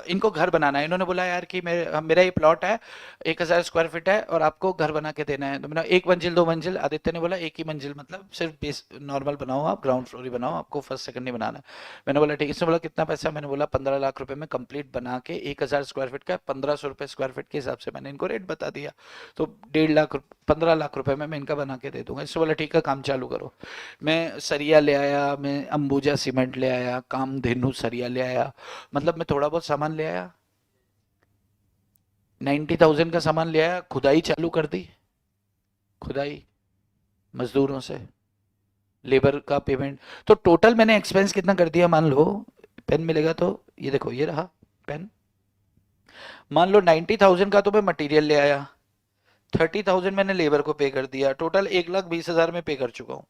इनको घर बनाना है। इन्होंने बोला यार कि मेरा ये प्लॉट है, 1,000 स्क्वायर फीट है और आपको घर बना के देना है। तो मैंने एक मंजिल, 2 मंजिल। आदित्य ने बोला एक ही मंजिल, मतलब सिर्फ बेस नॉर्मल बनाओ, आप ग्राउंड फ्लोर ही बनाओ, आपको फर्स्ट सेकंड नहीं बनाना है। मैंने बोला ठीक। इसने बोला कितना पैसा? मैंने बोला 15 लाख रुपए में कंप्लीट बना के, 1,000 स्क्वायर फीट का 1,500 रुपए स्क्वायर फीट के हिसाब से मैंने इनको रेट बता दिया। तो 1.5 लाख, 15 लाख रुपए में मैं इनका बना के दे दूंगा। इसने बोला ठीक है काम चालू करो। मैं सरिया ले आया, मैं अंबुजा सीमेंट ले आया, कामधेनु सरिया ले आया, मतलब मैं थोड़ा बहुत सामान ले आया, 90,000 का सामान ले आया। खुदाई चालू कर दी, खुदाई मजदूरों से, लेबर का पेमेंट। तो टोटल मैंने एक्सपेंस कितना कर दिया? मान लो पेन मिलेगा तो ये देखो, ये रहा पेन। मान लो 90,000 का तो मैं मटेरियल ले आया, 30,000 मैंने लेबर को पे कर दिया, टोटल 1,20,000 में पे कर चुका हूँ।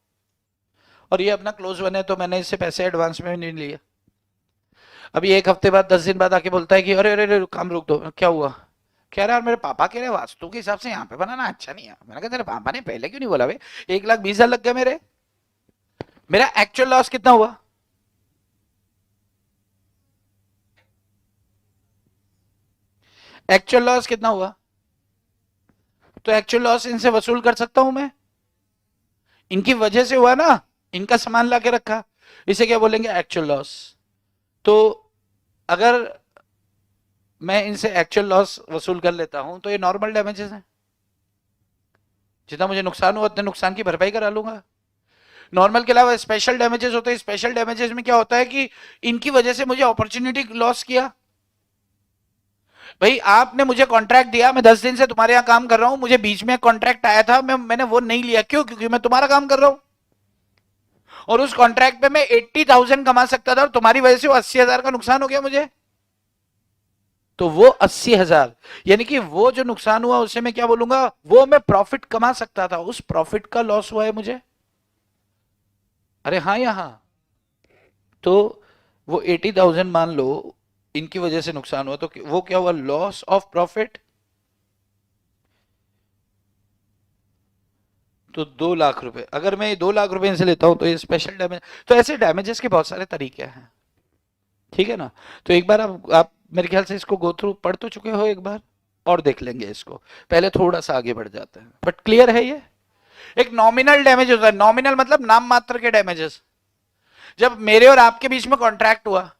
और ये अपना क्लोज वन है तो मैंने इससे पैसे एडवांस में नहीं लिए। अभी एक हफ्ते बाद, 10 दिन बाद आके बोलता है कि अरे अरे अरे काम रोक दो। क्या हुआ? कह रहा है मेरे पापा कह रहे वास्तु के हिसाब से यहाँ पे बनाना अच्छा नहीं है। मैंने कहा तेरे पापा ने पहले क्यों नहीं बोला भाई? 1,20,000 लग गए मेरे। मेरा एक्चुअल लॉस कितना हुआ? एक्चुअल लॉस कितना हुआ? तो एक्चुअल लॉस इनसे वसूल कर सकता हूं मैं, इनकी वजह से हुआ ना, इनका सामान ला के रखा, इसे क्या बोलेंगे? Actual loss. तो अगर मैं इनसे एक्चुअल लॉस वसूल कर लेता हूं तो ये नॉर्मल डैमेजेस हैं, जितना मुझे नुकसान हुआ उतने नुकसान की भरपाई करा लूंगा। नॉर्मल के अलावा स्पेशल डैमेजेस होते हैं। स्पेशल डैमेजेस में क्या होता है कि इनकी वजह से मुझे अपॉर्चुनिटी लॉस किया। भाई आपने मुझे कॉन्ट्रैक्ट दिया, मैं 10 दिन से तुम्हारे यहां काम कर रहा हूं, मुझे बीच में कॉन्ट्रैक्ट आया था, मैंने वो नहीं लिया। क्यों? क्योंकि मैं तुम्हारा काम कर रहा हूं और उस कॉन्ट्रैक्ट पे मैं 80,000 कमा सकता था और तुम्हारी वजह से वो 80,000 का नुकसान हो गया मुझे। तो वो 80,000, यानी कि वो जो नुकसान हुआ उसे मैं क्या बोलूंगा? वो मैं प्रॉफिट कमा सकता था, उस प्रॉफिट का लॉस हुआ है मुझे। अरे हाँ यहां तो वो 80,000 मान लो इनकी वजह से नुकसान हुआ, तो वो क्या हुआ? Loss of profit. तो 2 लाख रुपए, अगर मैं 2 लाख रुपए इनसे लेता हूं तो ये स्पेशल डैमेज। तो ऐसे डैमेजेस के बहुत सारे तरीके हैं, ठीक है ना। तो एक बार आप मेरे ख्याल से इसको गो थ्रू पढ़ तो चुके हो एक बार, और देख लेंगे इसको, पहले थोड़ा सा आगे बढ़ जाते हैं। बट क्लियर है ये। एक नॉमिनल डैमेज होता है, नॉमिनल मतलब नाम मात्र के डैमेजेस। जब मेरे और आपके बीच में कॉन्ट्रैक्ट हुआ,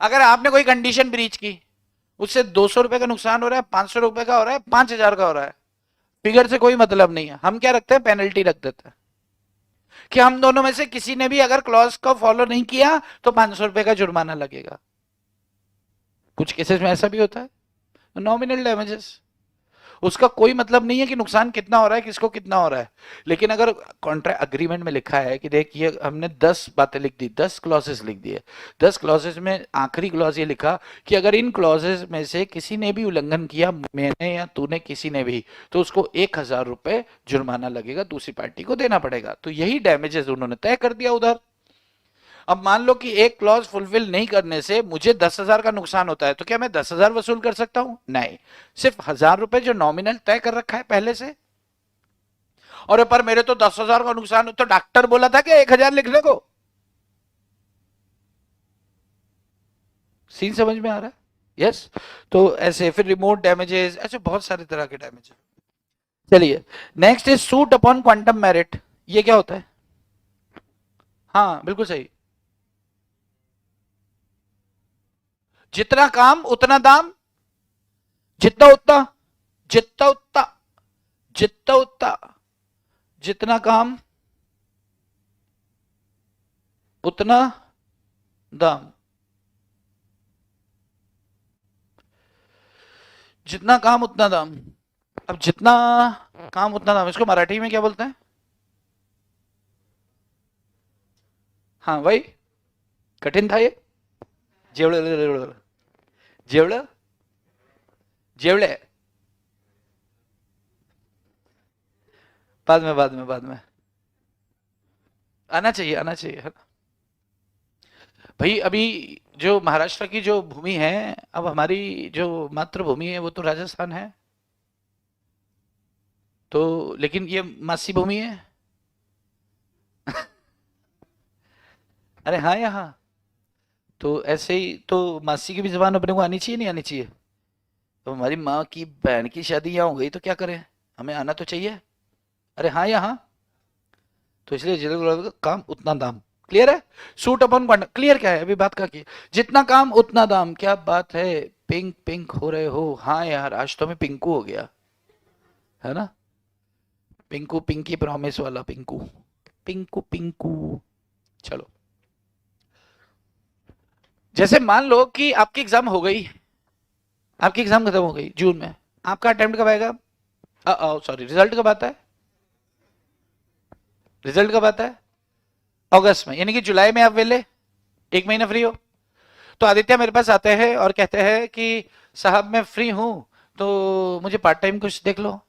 अगर आपने कोई कंडीशन ब्रीच की, उससे 200 रुपए का नुकसान हो रहा है, 500 रुपए का हो रहा है, 5,000 का हो रहा है, फिगर से कोई मतलब नहीं है। हम क्या रखते हैं, पेनल्टी रख देते हैं कि हम दोनों में से किसी ने भी अगर क्लॉज को फॉलो नहीं किया तो 500 रुपए का जुर्माना लगेगा। कुछ केसेस में ऐसा भी होता है, नॉमिनल डैमेजेस, उसका कोई मतलब नहीं है कि नुकसान कितना हो रहा है, किसको कितना हो रहा है। लेकिन अगर कॉन्ट्रैक्ट अग्रीमेंट में लिखा है कि देख ये हमने 10 बातें लिख दी, 10 क्लॉजेस लिख दिए, 10 क्लॉजेस में आखिरी क्लॉज ये लिखा कि अगर इन क्लॉजेस में से किसी ने भी उल्लंघन किया, मैंने या तूने, किसी ने भी, तो उसको 1,000 रुपए जुर्माना लगेगा, दूसरी पार्टी को देना पड़ेगा। तो यही डैमेजेस उन्होंने तय कर दिया उधर। अब मान लो कि एक क्लॉज फुलफिल नहीं करने से मुझे 10,000 का नुकसान होता है, तो क्या मैं 10,000 वसूल कर सकता हूं? नहीं, सिर्फ 1,000 रुपए जो नॉमिनल तय कर रखा है पहले से। और पर मेरे तो 10,000 का नुकसान, तो डॉक्टर बोला था कि 1,000 लिखने को। सीन समझ में आ रहा है? यस। तो ऐसे फिर रिमोट डैमेजेस, ऐसे बहुत सारे तरह के डैमेज। चलिए, next is suit upon quantum merit. ये क्या होता है? हाँ बिल्कुल सही। जितना काम उतना दाम, जितना उतना, जितना उतना, जितना उतना, जितना काम उतना दाम, जितना काम उतना दाम। अब जितना काम उतना दाम, इसको मराठी में क्या बोलते हैं? हाँ वही, कठिन था ये। जेवढ, जेवढ, जेवढे, बाद में, बाद में, बाद में आना चाहिए, आना चाहिए, है ना भाई। अभी जो महाराष्ट्र की जो भूमि है, अब हमारी जो मातृभूमि है वो तो राजस्थान है, तो लेकिन ये मासी भूमि है। अरे हाँ, यहाँ तो ऐसे ही तो मासी की भी जबान अपने को आनी चाहिए, नहीं आनी चाहिए? तो हमारी माँ की बहन की शादी यहाँ हो गई तो क्या करें, हमें आना तो चाहिए। अरे हाँ, यहाँ तो इसलिए जिले काम उतना दाम। क्लियर है? सूट अपॉन क्वांटम, क्लियर क्या है अभी बात का की, जितना काम उतना दाम। क्या बात है, पिंक पिंक हो रहे हो? हाँ यार, आज तो मैं पिंकू हो गया, है ना। पिंकू, पिंकी प्रॉमिस वाला पिंकू, पिंकू पिंकू। चलो, जैसे मान लो कि आपकी एग्जाम हो गई, आपकी एग्जाम खत्म हो गई जून में, आपका अटेम्प्ट कब आएगा? सॉरी, रिजल्ट कब आता है? रिजल्ट कब आता है? अगस्त में, यानी कि जुलाई में आप वेले, 1 महीना फ्री हो। तो आदित्य मेरे पास आते हैं और कहते हैं कि साहब मैं फ्री हूं, तो मुझे पार्ट टाइम कुछ देख लो।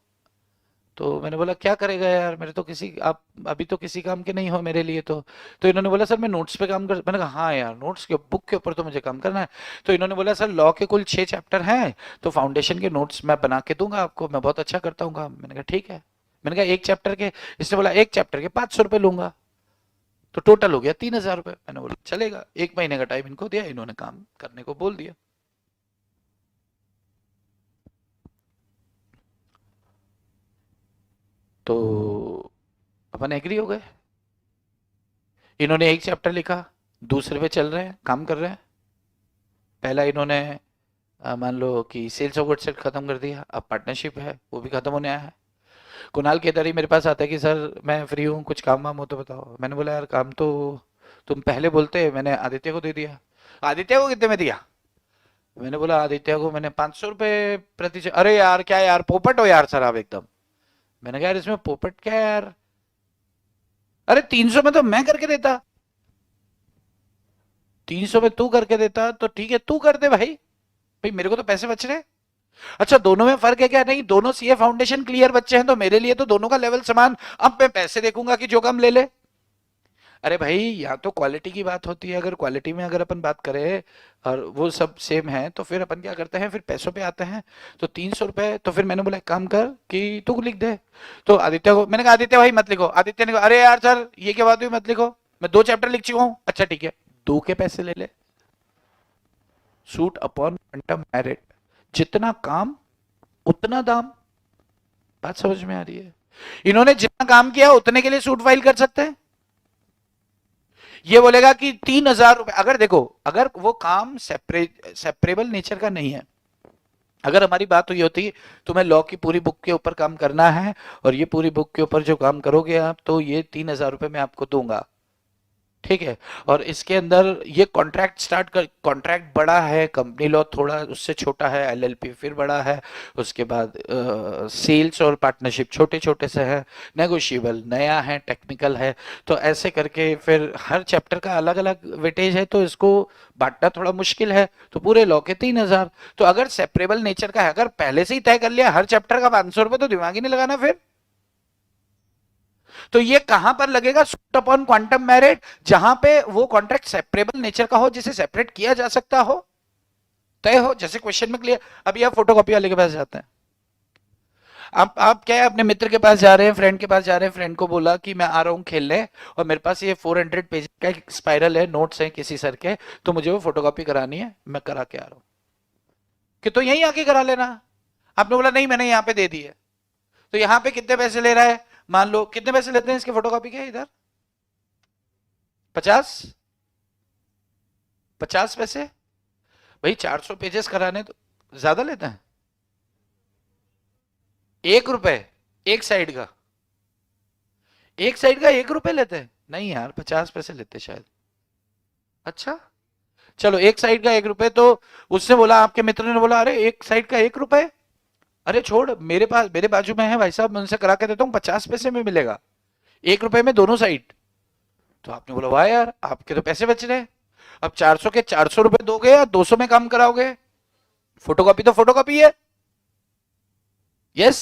तो मैंने बोला क्या करेगा यार, मेरे तो किसी, आप अभी तो किसी काम के नहीं हो मेरे लिए। तो इन्होंने बोला सर मैं नोट्स पे काम कर। मैंने कहा हाँ यार, नोट्स के बुक के ऊपर तो मुझे काम करना है। तो इन्होंने बोला सर लॉ के कुल 6 चैप्टर हैं, तो फाउंडेशन के नोट्स मैं बना के दूंगा आपको, मैं बहुत अच्छा करता हूँ काम। मैंने कहा ठीक है। मैंने कहा 1 चैप्टर के, इसने बोला 1 चैप्टर के 500 रुपये लूंगा, तो टोटल हो गया 3,000 रुपये। मैंने बोला चलेगा, 1 महीने का टाइम इनको दिया, इन्होंने काम करने को बोल दिया। तो अपन एग्री हो गए। इन्होंने 1 चैप्टर लिखा, दूसरे पे चल रहे हैं, काम कर रहे हैं। पहला इन्होंने मान लो कि सेल्स ऑफ गुड्स सेट खत्म कर दिया, अब पार्टनरशिप है वो भी खत्म होने आया है। कुणाल केदारी मेरे पास आता है कि सर मैं फ्री हूँ, कुछ काम वाम हो तो बताओ। मैंने बोला यार काम तो तुम पहले बोलते, मैंने आदित्य को दे दिया। आदित्य को कितने में दिया? मैंने बोला आदित्य को मैंने 500 रुपये प्रति। अरे यार क्या यार, पोपट हो यार सर आप एकदम। मैंने कहा यार इसमें पोपट क्या है यार, अरे 300 में तो मैं करके देता, 300 में तू करके देता, तो ठीक है तू कर दे भाई, भाई मेरे को तो पैसे बच रहे। अच्छा दोनों में फर्क है क्या? नहीं, दोनों सीए फाउंडेशन क्लियर बच्चे हैं, तो मेरे लिए तो दोनों का लेवल समान। अब मैं पैसे देखूंगा कि जो कम ले ले। अरे भाई यहाँ तो क्वालिटी की बात होती है, अगर क्वालिटी में अगर अपन बात करें और वो सब सेम है तो फिर अपन क्या करते हैं, फिर पैसों पे आते हैं। तो 300 रुपए, तो फिर मैंने बोला एक काम कर कि तू लिख दे। तो आदित्य को मैंने कहा आदित्य भाई मत लिखो। आदित्य ने कहा अरे यार सर ये क्या बात हुई, मत लिखो, मैं 2 चैप्टर लिख चुका हूँ। अच्छा ठीक है, 2 के पैसे ले ले। सूट अपॉन क्वांटम मेरिट, जितना काम उतना दाम। बात समझ में आ रही है? इन्होंने जितना काम किया उतने के लिए सूट फाइल कर सकते हैं। ये बोलेगा कि 3,000 रुपए, अगर देखो अगर वो काम सेपरेबल नेचर का नहीं है, अगर हमारी बात हुई होती तुम्हें लॉ की पूरी बुक के ऊपर काम करना है और ये पूरी बुक के ऊपर जो काम करोगे आप, तो ये 3,000 रुपए मैं आपको दूंगा, ठीक है। और इसके अंदर ये कॉन्ट्रैक्ट स्टार्ट कर, कॉन्ट्रैक्ट बड़ा है, कंपनी लॉ थोड़ा उससे छोटा है, एलएलपी फिर बड़ा है, उसके बाद सेल्स और पार्टनरशिप छोटे छोटे से है, नेगोशिएबल नया है, टेक्निकल है। तो ऐसे करके फिर हर चैप्टर का अलग अलग वेटेज है, तो इसको बांटना थोड़ा मुश्किल है। तो पूरे लॉ के 3,000। तो अगर सेपरेबल नेचर का है, अगर पहले से ही तय कर लिया हर चैप्टर का 500 रुपए, तो दिमाग ही नहीं लगाना फिर। तो ये कहां पर लगेगा, सूट अपॉन क्वांटम मेरिट, जहां पे वो कॉन्ट्रैक्ट सेपरेबल नेचर का हो, जिसे सेपरेट किया जा सकता हो, तय हो, जैसे क्वेश्चन में क्लियर। अभी आप फोटोकॉपी वाले के पास जाते हैं, आप क्या है अपने मित्र के पास जा रहे हैं, फ्रेंड के पास जा रहे हैं, फ्रेंड को बोला कि मैं आ रहा हूं खेलने और मेरे पास ये 400 पेज का एक स्पाइरल है, नोट्स हैं किसी सर के, तो मुझे वो फोटोकॉपी करानी है, मैं करा के आ रहा हूं। कि तो यहीं आके करा लेना। आपने बोला नहीं मैंने यहाँ पे दे दी है। तो यहाँ पे कितने पैसे ले रहा है, मान लो कितने पैसे लेते हैं इसके फोटोकॉपी के इधर, 50, 50 पैसे। भाई 400 पेजेस कराने तो ज्यादा लेते हैं। 1 रुपए एक साइड का, एक साइड का 1 रुपए लेते हैं? नहीं यार 50 पैसे लेते शायद। अच्छा चलो एक साइड का 1 रुपए। तो उसने बोला, आपके मित्र ने बोला अरे एक साइड का 1 रुपए, अरे छोड़, मेरे पास मेरे बाजू में है भाई साहब, मैं उनसे करा के देता हूँ, 50 पैसे में मिलेगा, 1 रुपए में दोनों साइड। तो आपने बोला वाह यार आपके तो पैसे बच रहे। अब 400 के 400 रुपए दोगे या 200 में काम कराओगे? फोटोकॉपी तो फोटोकॉपी है। यस।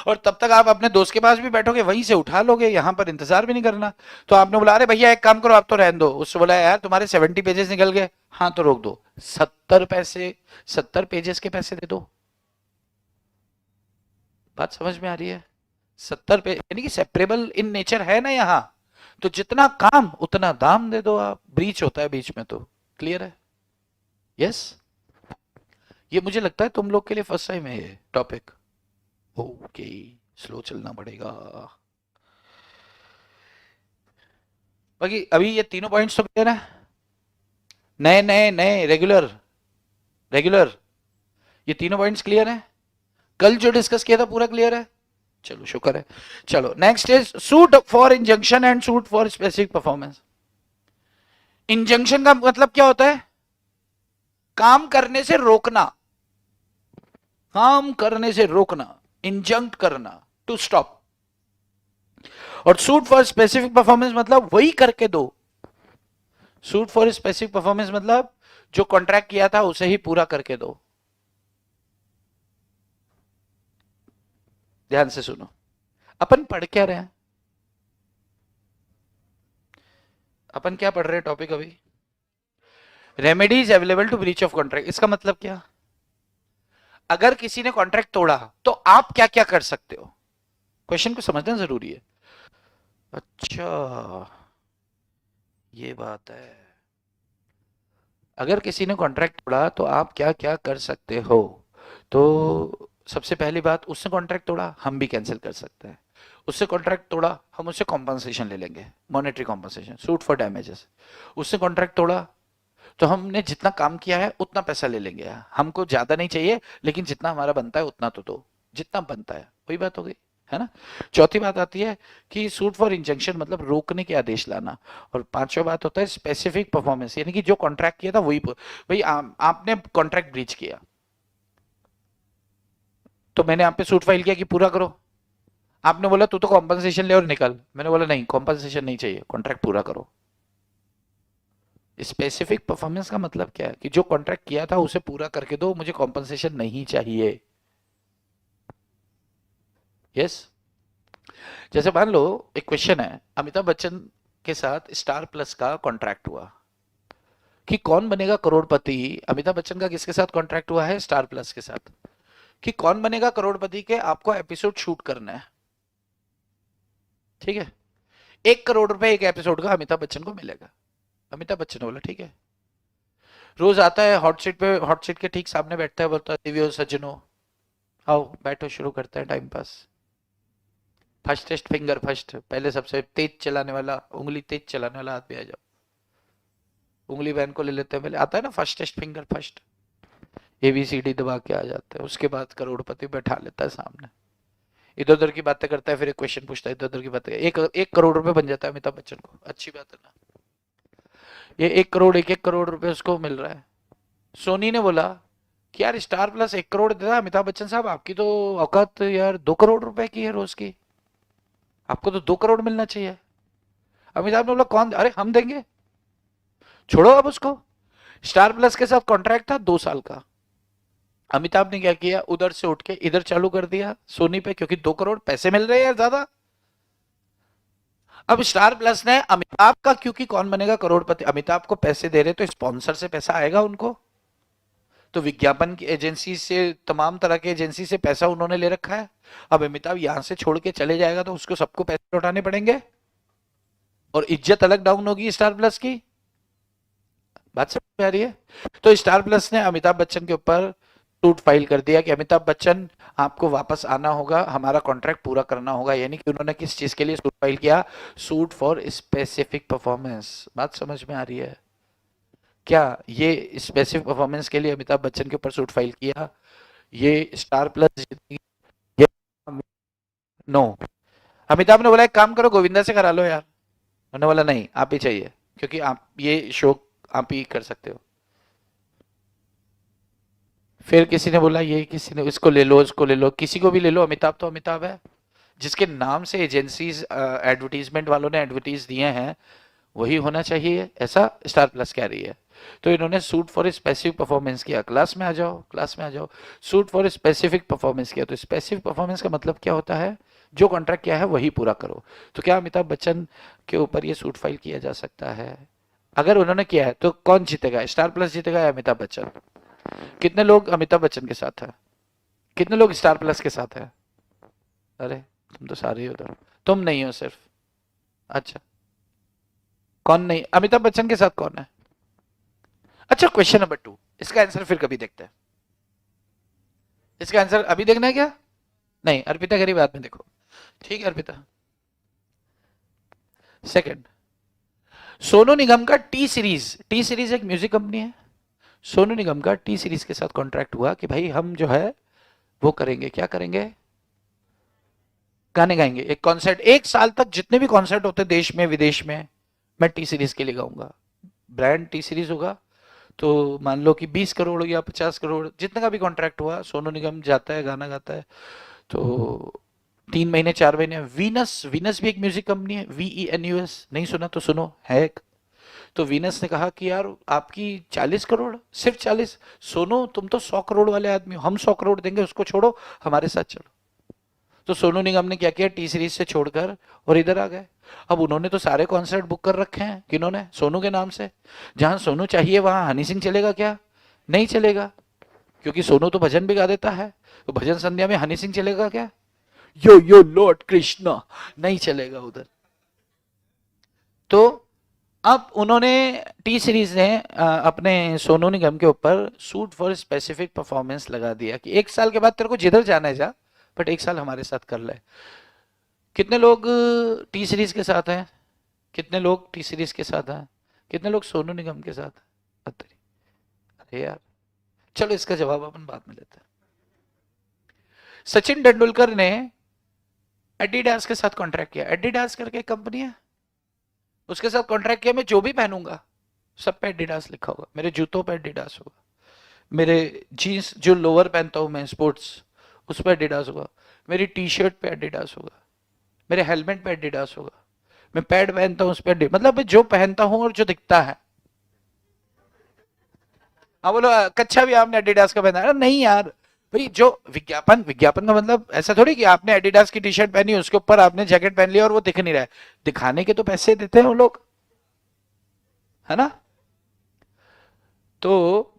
और तब तक आप अपने दोस्त के पास भी बैठोगे, वहीं से उठा लोगे, यहां पर इंतजार भी नहीं करना। तो आपने बोला अरे भैया एक काम करो आप तो रहने दो। उससे बोला यार तुम्हारे 70 पेजेस निकल गए, हाँ तो रोक दो, 70 पैसे, 70 पेजेस के पैसे दे दो। बात समझ में आ रही है? 70 पेज यानी कि सेपरेबल इन नेचर है ना यहाँ, तो जितना काम उतना दाम दे दो आप, ब्रीच होता है बीच में तो। क्लियर है? यस। ये मुझे लगता है तुम लोग के लिए फर्स्ट टाइम है ये टॉपिक। ओके, स्लो चलना पड़ेगा। बाकी अभी ये तीनों पॉइंट्स तो क्लियर है? नए नए नए रेगुलर, रेगुलर, ये तीनों पॉइंट्स क्लियर है? कल जो डिस्कस किया था पूरा क्लियर है? चलो शुक्र है। चलो next is suit for injunction and suit for specific performance. Injunction का मतलब क्या होता है? काम करने से रोकना, काम करने से रोकना, इंजंक्ट करना, टू स्टॉप। और सूट फॉर स्पेसिफिक परफॉर्मेंस मतलब वही करके दो। सूट फॉर स्पेसिफिक परफॉर्मेंस मतलब जो कॉन्ट्रैक्ट किया था उसे ही पूरा करके दो। ध्यान से सुनो, अपन पढ़ क्या रहे हैं, अपन क्या पढ़ रहे हैं टॉपिक अभी, remedies available to breach of contract. इसका मतलब क्या, अगर किसी ने कॉन्ट्रैक्ट तोड़ा तो आप क्या क्या कर सकते हो, क्वेश्चन को समझना जरूरी है। अच्छा ये बात है, अगर किसी ने कॉन्ट्रैक्ट तोड़ा तो आप क्या क्या कर सकते हो। तो सबसे पहली बात, उसने कॉन्ट्रैक्ट तोड़ा हम भी कैंसिल कर सकते हैं, उससे कॉन्ट्रैक्ट तोड़ा हम उससे कॉम्पनसेशन ले लेंगे, monetary compensation, suit for damages. उससे कॉन्ट्रैक्ट तोड़ा तो हमने जितना काम किया है उतना पैसा ले लेंगे, हमको ज्यादा नहीं चाहिए लेकिन जितना हमारा बनता है उतना तो दो, जितना बनता है। वही बात हो गई है ना। चौथी बात आती है कि सूट फॉर इंजंक्शन मतलब रोकने के आदेश लाना। और पांचवा बात होता है स्पेसिफिक परफॉर्मेंस, यानी कि जो कॉन्ट्रैक्ट किया था वही, भाई आपने कॉन्ट्रैक्ट ब्रीच किया तो मैंने आप पे सूट फाइल किया कि पूरा करो। आपने बोला तू तो कॉम्पनसेशन ले और निकल, मैंने बोला नहीं कॉम्पनसेशन नहीं चाहिए, कॉन्ट्रैक्ट पूरा करो। स्पेसिफिक परफॉर्मेंस का मतलब क्या है कि जो कॉन्ट्रैक्ट किया था उसे पूरा करके दो, मुझे कॉम्पनसेशन नहीं चाहिए। यस। जैसे मान लो एक क्वेश्चन है, अमिताभ बच्चन के साथ स्टार प्लस का कॉन्ट्रैक्ट हुआ कि कौन बनेगा करोड़पति। अमिताभ बच्चन का किसके साथ कॉन्ट्रैक्ट हुआ है? स्टार प्लस के साथ, कि कौन बनेगा करोड़पति के आपको एपिसोड शूट करना है, ठीक है। 1 करोड़ रुपए एक एपिसोड का अमिताभ बच्चन को मिलेगा। अमिताभ बच्चन ने बोला ठीक है। रोज आता है हॉट सीट पे, हॉट सीट के ठीक सामने बैठता है, बोलता है दिव्यो सज्जनों आओ बैठो, शुरू करते हैं time pass. First finger first, पहले सबसे तेज चलाने वाला, उंगली तेज चलाने वाला आदमी आ जाओ। उंगली बहन को ले लेते हैं, पहले आता है ना फर्स्ट फिंगर फर्स्ट, ABCD दबा के आ जाते हैं। उसके बाद करोड़पति बैठा लेता है सामने, इधर उधर की बातें करता है, फिर एक क्वेश्चन पूछता है, इधर उधर की बातें। 1 करोड़ रुपए बन जाता है अमिताभ बच्चन को। अच्छी बात है ना, ये 1 करोड़ 1 करोड़ रुपए उसको मिल रहा है। सोनी ने बोला कि यार स्टार प्लस 1 करोड़ देता, अमिताभ बच्चन साहब आपकी तो औकात यार 2 करोड़ रुपए की है रोज की, आपको तो 2 करोड़ मिलना चाहिए। अमिताभ ने बोला कौन, अरे हम देंगे, छोड़ो अब उसको। स्टार प्लस के साथ कॉन्ट्रैक्ट था 2 साल का। अमिताभ ने क्या किया, उधर से उठ के इधर चालू कर दिया सोनी पे, क्योंकि 2 करोड़ पैसे मिल रहे हैं ज्यादा। अब स्टार प्लस ने अमिताभ का, क्योंकि कौन बनेगा करोड़पति, अमिताभ को पैसे दे रहे तो स्पॉन्सर से पैसा आएगा उनको, तो विज्ञापन की एजेंसी से, तमाम तरह की एजेंसी से पैसा उन्होंने ले रखा है। अब अमिताभ यहां से छोड़ के चले जाएगा तो उसको सबको पैसे लौटाने पड़ेंगे और इज्जत अलग डाउन होगी स्टार प्लस की। बात समझ में आ रही है? तो स्टार प्लस ने अमिताभ बच्चन के ऊपर सूट फाइल कर दिया कि अमिताभ बच्चन आपको वापस आना होगा, हमारा कॉन्ट्रैक्ट पूरा करना होगा। यानी कि उन्होंने किस चीज के लिए सूट फाइल किया? Suit for specific performance. बात समझ में आ रही है? क्या ये स्पेसिफिक परफॉर्मेंस के लिए अमिताभ बच्चन के ऊपर सूट फाइल किया? ये स्टार प्लस ये नो। अमिताभ ने बोला एक काम करो गोविंदा से करा लो यार, उन्होंने बोला नहीं आप ही चाहिए, क्योंकि आप ये शो आप ही कर सकते हो। फिर किसी ने बोला ये, किसी ने इसको ले लो, इसको ले लो, किसी को भी ले लो, अमिताभ तो अमिताभ है। जिसके नाम से एजेंसीज एडवर्टीजमेंट वालों ने एडवर्टीज दिए हैं वही होना चाहिए, ऐसा स्टार प्लस कह रही है। तो इन्होंने सूट फॉर स्पेसिफिक परफॉर्मेंस किया। क्लास में आ जाओ, क्लास में आ जाओ। सूट फॉर स्पेसिफिक परफॉर्मेंस किया। तो स्पेसिफिक परफॉर्मेंस का मतलब क्या होता है? जो कॉन्ट्रैक्ट किया है वही पूरा करो। तो क्या अमिताभ बच्चन के ऊपर ये सूट फाइल किया जा सकता है? अगर उन्होंने किया है तो कौन जीतेगा? स्टार प्लस जीतेगा या अमिताभ बच्चन? कितने लोग अमिताभ बच्चन के साथ है? कितने लोग स्टार प्लस के साथ है? अरे तुम तो सारे ही हो, तुम नहीं हो सिर्फ। अच्छा कौन नहीं? अमिताभ बच्चन के साथ कौन है? अच्छा क्वेश्चन नंबर 2, इसका आंसर फिर कभी देखते हैं। इसका आंसर अभी देखना है क्या? नहीं, अर्पिता करी बाद में देखो, ठीक है अर्पिता। सेकंड, सोनू निगम का टी सीरीज, टी सीरीज एक म्यूजिक कंपनी है, सोनू निगम का टी सीरीज के साथ कॉन्ट्रैक्ट हुआ कि भाई हम जो है वो करेंगे, क्या करेंगे? गाने गाएंगे, एक कॉन्सर्ट, 1 साल तक जितने भी कॉन्सर्ट होते देश में विदेश में, मैं टी सीरीज के लिए गाऊंगा। ब्रांड टी सीरीज होगा, तो मान लो कि 20 करोड़ या 50 करोड़ जितने का भी कॉन्ट्रैक्ट हुआ, सोनू निगम जाता है गाना गाता है। तो 3 महीने 4 महीने, वीनस, वीनस भी एक म्यूजिक कंपनी है, VENUS, नहीं सुना तो सुनो, है एक। तो वीनस ने कहा कि यार आपकी 40 करोड़, सिर्फ 40, सोनू तुम तो 100 करोड़ वाले आदमी हो, हम 100 करोड़ देंगे, उसको छोड़ो हमारे साथ चलो। तो सोनू निगम ने क्या किया, टी सीरीज से छोड़कर और इधर आ गए। अब उन्होंने तो सारे कॉन्सर्ट बुक कर रखे हैं, किन्होंने? सोनू के नाम से। जहां सोनू चाहिए वहां हनी सिंह चलेगा क्या? नहीं चलेगा, क्योंकि सोनू तो भजन भी गा देता है। तो भजन संध्या में हनी सिंह चलेगा क्या? यो यो लॉर्ड कृष्णा, नहीं चलेगा उधर। तो अब उन्होंने, टी सीरीज ने अपने सोनू निगम के ऊपर सूट फॉर स्पेसिफिक परफॉर्मेंस लगा दिया कि 1 साल के बाद तेरे को जिधर जाना है जा, बट 1 साल हमारे साथ कर ले। कितने लोग टी सीरीज के साथ हैं? कितने लोग टी सीरीज के साथ हैं? कितने लोग सोनू निगम के साथ हैं? अरे यार, चलो इसका जवाब अपन बाद में लेते हैं। सचिन तेंदुलकर ने एडिडास के साथ कॉन्ट्रैक्ट किया। एडिडास करके एक कंपनी है, उसके साथ कॉन्ट्रैक्ट किया, मैं जो भी पहनूंगा सब पे एडिडास लिखा होगा, मेरे जूतों पे एडिडास होगा, मेरे जीन्स जो लोअर पहनता हूं मैं स्पोर्ट्स, उस पर एडिडास होगा, मेरी टी शर्ट पे एडिडास होगा, मेरे हेलमेट पे एडिडास होगा, मैं पैड पहनता हूं उस पर, मतलब मैं जो पहनता हूं और जो दिखता है। हाँ बोलो, कच्छा भी आपने एडिडास का पहना है? नहीं यार, भाई जो विज्ञापन विज्ञापन का मतलब ऐसा थोड़ी कि आपने एडिडास की टी शर्ट पहनी उसके ऊपर आपने जैकेट पहन लिया और वो दिख नहीं रहा है, दिखाने के तो पैसे देते हैं वो लोग, है ना? तो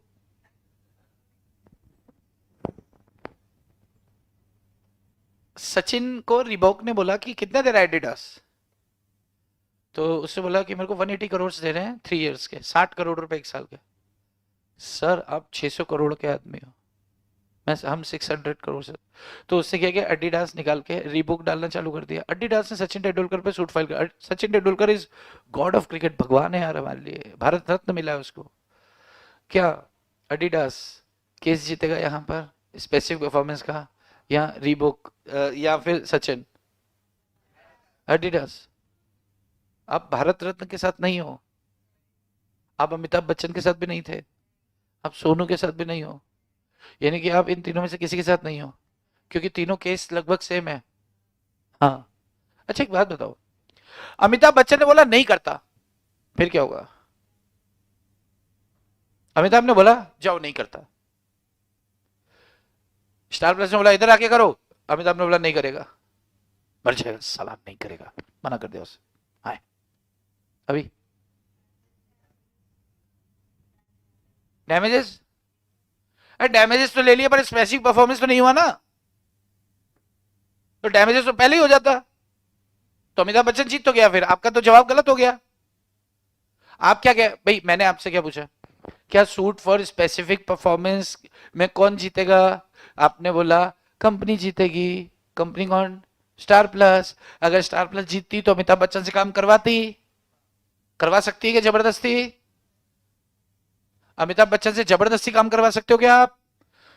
सचिन को रिबॉक ने बोला कि कितना दे रहा है एडिडास, तो उसने बोला कि मेरे को 180 करोड़ दे रहे हैं 3 इयर्स के, 60 करोड़ रुपए एक साल के। सर आप 600 करोड़ के आदमी हो, मैं हम 600 करोड़ से। तो उससे क्या किया, एडिडास निकाल के रीबुक डालना चालू कर दिया। एडिडास ने सचिन तेंदुलकर पे सूट फाइल कर, Sachin Tendulkar is God of cricket, भगवान है यार हमारे लिए, भारत रत्न मिला है उसको। क्या एडिडास केस जीतेगा यहाँ पर स्पेसिफिक परफॉर्मेंस का, या रीबुक, या फिर सचिन? एडिडास। आप भारत रत्न के साथ नहीं हो, आप अमिताभ बच्चन के साथ भी नहीं थे, आप सोनू के साथ भी नहीं हो, यानी कि आप इन तीनों में से किसी के साथ नहीं हो, क्योंकि तीनों केस लगभग सेम है। हाँ। अच्छा एक बात बताओ, अमिताभ बच्चन ने बोला नहीं करता, फिर क्या होगा? अमिताभ ने बोला जाओ नहीं करता, स्टार प्लस ने बोला इधर आके करो, अमिताभ ने बोला नहीं करेगा, मर जाएगा साला, नहीं करेगा, मना कर दिया उसे। हाय अभी डैमेजेस, अरे डैमेजेस तो ले लिया पर स्पेसिफिक परफॉर्मेंस तो नहीं हुआ ना, तो डैमेजेस तो पहले ही हो जाता, तो अमिताभ बच्चन जीत तो गया, फिर आपका तो जवाब गलत हो गया। आप क्या क्या भाई, मैंने आपसे क्या पूछा, क्या सूट फॉर स्पेसिफिक परफॉर्मेंस में कौन जीतेगा? आपने बोला कंपनी जीतेगी। कंपनी कौन? Star plus. अगर स्टार प्लस जीतती तो अमिताभ बच्चन से काम करवाती, करवा सकती है क्या जबरदस्ती? अमिताभ बच्चन से जबरदस्ती काम करवा सकते हो क्या आप?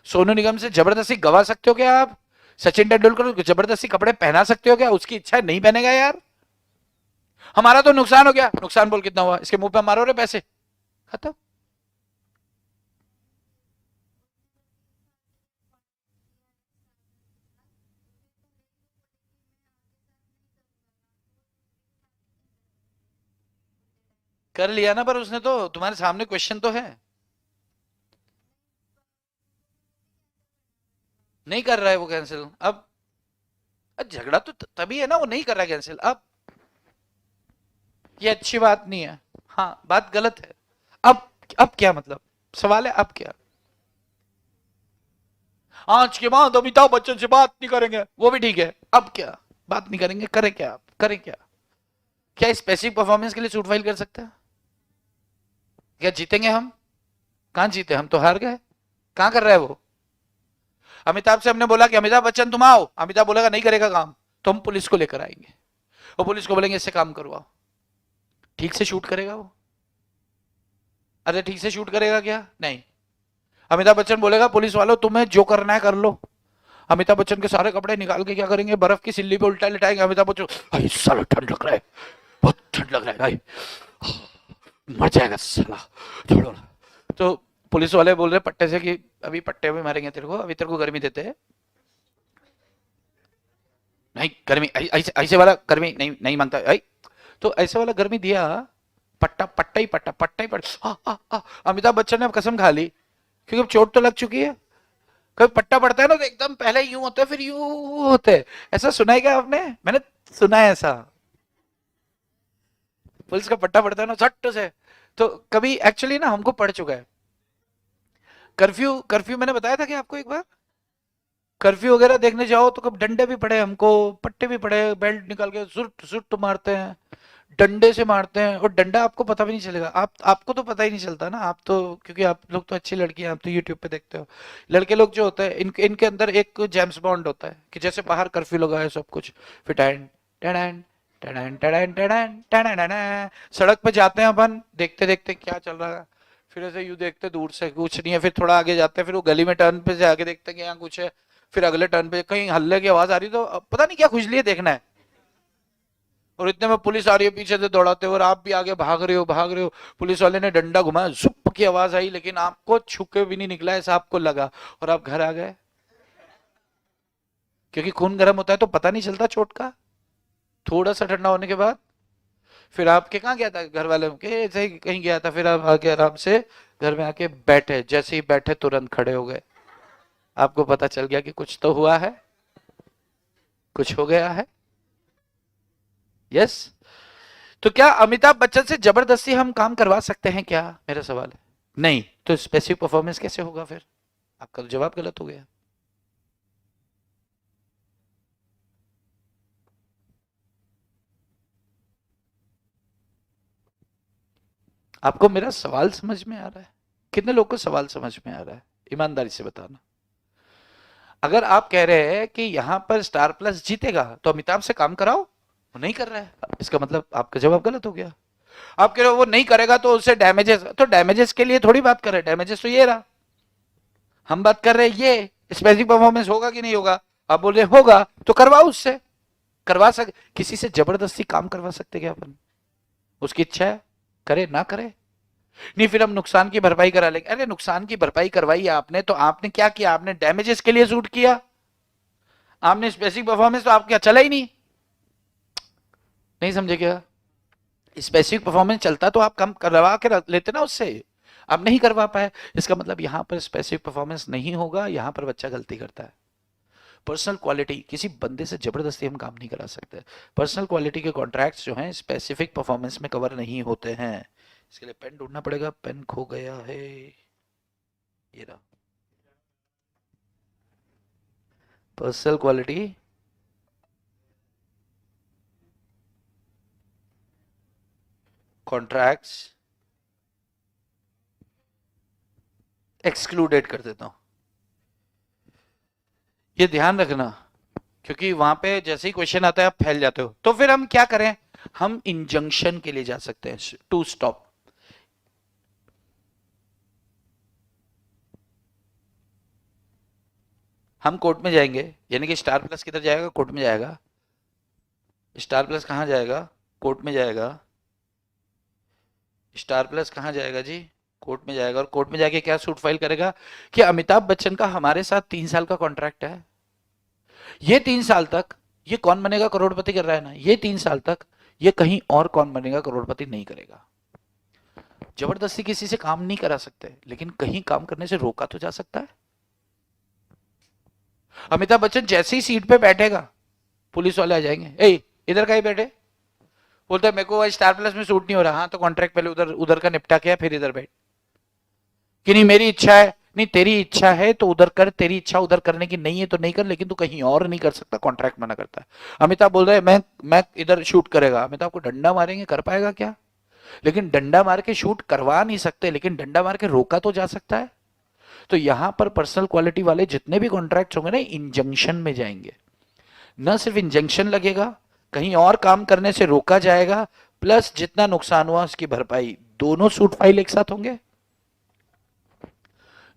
सोनू निगम से जबरदस्ती गवा सकते हो क्या आप? सचिन तेंदुलकर को जबरदस्ती कपड़े पहना सकते हो क्या? उसकी इच्छा है नहीं पहनेगा यार। हमारा तो नुकसान हो गया, नुकसान बोल कितना हुआ, इसके मुंह पे मारो रे पैसे, खत्म। कर लिया ना, पर उसने तो तुम्हारे सामने क्वेश्चन तो है। नहीं कर रहा है वो कैंसिल अब। झगड़ा तो तभी है ना, वो नहीं कर रहा है कैंसिल अब, ये अच्छी बात नहीं है। हाँ बात गलत है। अब क्या मतलब, सवाल है अब क्या? आज के बाद अमिताभ बच्चन से बात नहीं करेंगे, वो भी ठीक है, अब क्या? बात नहीं करेंगे, करें क्या? आप करें क्या? क्या स्पेसिफिक परफॉर्मेंस के लिए सूट फाइल कर सकते हैं? क्या जीतेंगे हम? कहां जीते, हम तो हार गए। कहां कर रहा है वो? अमिताभ से हमने बोला कि अमिताभ बच्चन तुम आओ, अमिताभ बोलेगा नहीं करेगा काम, तो हम पुलिस को लेकर आएंगे और पुलिस को बोलेंगे इससे काम करवाओ। ठीक से शूट करेगा वो? अरे ठीक से शूट करेगा क्या? नहीं। अमिताभ बच्चन बोलेगा पुलिस वालों तुम्हें जो करना है कर लो। अमिताभ बच्चन के सारे कपड़े निकाल के क्या करेंगे, बर्फ की सिल्ली पे उल्टा लिटाएंगे। अमिताभ बच्चन भाई साला ठंड लग रहा है, बहुत ठंड लग रहा है भाई, मर जाएगा साला, छोड़ो ना। तो पुलिस वाले बोल रहे पट्टे से कि अभी पट्टे में मारेंगे तेरे को, अभी तेरे को गर्मी देते हैं। नहीं गर्मी ऐसे ऐसे वाला गर्मी नहीं नहीं मांगता आई। तो ऐसे वाला गर्मी दिया, पट्टा पट्टा ही पट्टा पट्टा ही पट्टा अमिताभ बच्चन ने अब कसम खा ली, क्योंकि अब चोट तो लग चुकी है। कभी पट्टा पड़ता है ना तो एकदम पहले यूं होता है फिर यूं होते है, ऐसा सुना है क्या आपने? मैंने सुना है ऐसा, पुलिस का पट्टा पड़ता है ना झट से। तो कभी एक्चुअली ना हमको पड़ चुका है। कर्फ्यू कर्फ्यू मैंने बताया था कि आपको एक बार, कर्फ्यू वगैरह देखने जाओ तो कब डंडे भी पड़े हमको, पट्टे भी पड़े, बेल्ट निकाल के सुट सुट मारते हैं, डंडे से मारते हैं। और डंडा आपको पता भी नहीं चलेगा, आपको तो पता ही नहीं चलता ना, आप तो क्योंकि आप लोग तो अच्छी लड़की हैं, आप तो यूट्यूब पे देखते हो। लड़के लोग जो होते हैं इनके अंदर एक जेम्स बॉन्ड होता है कि जैसे बाहर कर्फ्यू लगा है सब कुछ, फिर tan tan tan tan tan tan, सड़क पे जाते हैं अपन देखते देखते क्या चल रहा है, फिर ऐसे यू देखते दूर से कुछ नहीं है, फिर थोड़ा आगे जाते हैं, फिर वो गली में टर्न पे से आगे देखते हैं कि यहाँ कुछ है, फिर अगले टर्न पे कहीं हल्ले की आवाज आ रही तो पता नहीं क्या खुजली है देखना है, और इतने में पुलिस आ रही है पीछे से दौड़ाते हुए और आप भी आगे भाग रहे हो भाग रहे हो। पुलिस वाले ने डंडा घुमाया, जुप की आवाज आई, लेकिन आपको छुके भी नहीं निकला, ऐसा आपको लगा, और आप घर आ गए। क्योंकि खून गर्म होता है तो पता नहीं चलता चोट का, थोड़ा सा ठंडा होने के बाद। फिर आपके कहाँ गया था घर वाले के, ऐसे ही कहीं गया था, फिर आप आके आराम से घर में आके बैठे, जैसे ही बैठे तुरंत खड़े हो गए। आपको पता चल गया कि कुछ तो हुआ है, कुछ हो गया है। यस। तो क्या अमिताभ बच्चन से जबरदस्ती हम काम करवा सकते हैं क्या, मेरा सवाल है। नहीं, तो स्पेसिफिक परफॉर्मेंस कैसे होगा फिर? आपका तो जवाब गलत हो गया। आपको मेरा सवाल समझ में आ रहा है? कितने लोग को सवाल समझ में आ रहा है, ईमानदारी से बताना। अगर आप कह रहे हैं कि यहां पर स्टार प्लस जीतेगा तो अमिताभ से काम कराओ, वो नहीं कर रहा है, इसका मतलब आपका जवाब गलत हो गया। आप कह रहे हो वो नहीं करेगा तो उससे डैमेजेस, तो डैमेजेस के लिए थोड़ी बात कर रहे हैं, डैमेजेस तो ये रहा। हम बात कर रहे हैं ये स्पेसिफिक परफॉर्मेंस होगा कि नहीं होगा। आप बोल रहे होगा तो करवाओ उससे, करवा सक, किसी से जबरदस्ती काम करवा सकते क्या अपन? उसकी इच्छा है, करे ना करे। नहीं, फिर हम नुकसान की भरपाई करा लेंगे। अरे नुकसान की भरपाई करवाई आपने तो आपने क्या किया, आपने डैमेजेस के लिए शूट किया, आपने स्पेसिफिक परफॉर्मेंस तो आपका चला ही नहीं। नहीं समझे क्या? स्पेसिफिक परफॉर्मेंस चलता तो आप कम करवा के लेते ना उससे, आप नहीं करवा पाए, इसका मतलब यहां पर स्पेसिफिक परफॉर्मेंस नहीं होगा, यहां पर बच्चा गलती करता है। पर्सनल क्वालिटी, किसी बंदे से जबरदस्ती हम काम नहीं करा सकते। पर्सनल क्वालिटी के कॉन्ट्रैक्ट्स जो हैं स्पेसिफिक परफॉर्मेंस में कवर नहीं होते हैं। इसके लिए पेन ढूंढना पड़ेगा, पेन खो गया है, ये रहा। पर्सनल क्वालिटी कॉन्ट्रैक्ट्स एक्सक्लूडेड कर देता हूं, ये ध्यान रखना, क्योंकि वहां पे जैसे ही क्वेश्चन आता है आप फैल जाते हो। तो फिर हम क्या करें, हम इंजंक्शन के लिए जा सकते हैं, टू स्टॉप। हम कोर्ट में जाएंगे, यानी कि स्टार प्लस किधर जाएगा, कोर्ट में जाएगा। स्टार प्लस कहां जाएगा, कोर्ट में जाएगा। स्टार प्लस कहां जाएगा जी, कोर्ट में जाएगा। और कोर्ट में जाके क्या सूट फाइल करेगा कि अमिताभ बच्चन का हमारे साथ 3 साल का कॉन्ट्रैक्ट है, ये 3 साल तक ये कौन बनेगा करोड़पति कर रहा है ना, ये 3 साल तक ये कहीं और कौन बनेगा करोड़पति नहीं करेगा। जबरदस्ती किसी से काम नहीं करा सकते, लेकिन कहीं काम करने से रोका तो जा सकता है। अमिताभ बच्चन जैसे ही सीट पे बैठेगा पुलिस वाले आ जाएंगे, ए इधर का ही बैठे, बोलता है मेरे को स्टार प्लस में सूट नहीं हो रहा, हाँ तो कॉन्ट्रैक्ट पहले उधर उधर का निपटा के फिर इधर बैठ। कि नहीं मेरी इच्छा है, नहीं तेरी इच्छा है तो उधर कर, तेरी इच्छा उधर करने की नहीं है तो नहीं कर, लेकिन तू कहीं और नहीं कर सकता, कॉन्ट्रैक्ट मना करता है। अमिताभ बोल रहे हैं मैं इधर शूट करेगा, अमिताभ को डंडा मारेंगे, कर पाएगा क्या? लेकिन डंडा मार के शूट करवा नहीं सकते, लेकिन डंडा मार के रोका तो जा सकता है। तो यहां पर पर्सनल क्वालिटी वाले जितने भी कॉन्ट्रैक्ट होंगे ना इंजंक्शन में जाएंगे। न सिर्फ इंजंक्शन लगेगा, कहीं और काम करने से रोका जाएगा, प्लस जितना नुकसान हुआ उसकी भरपाई, दोनों सूट फाइल एक साथ होंगे।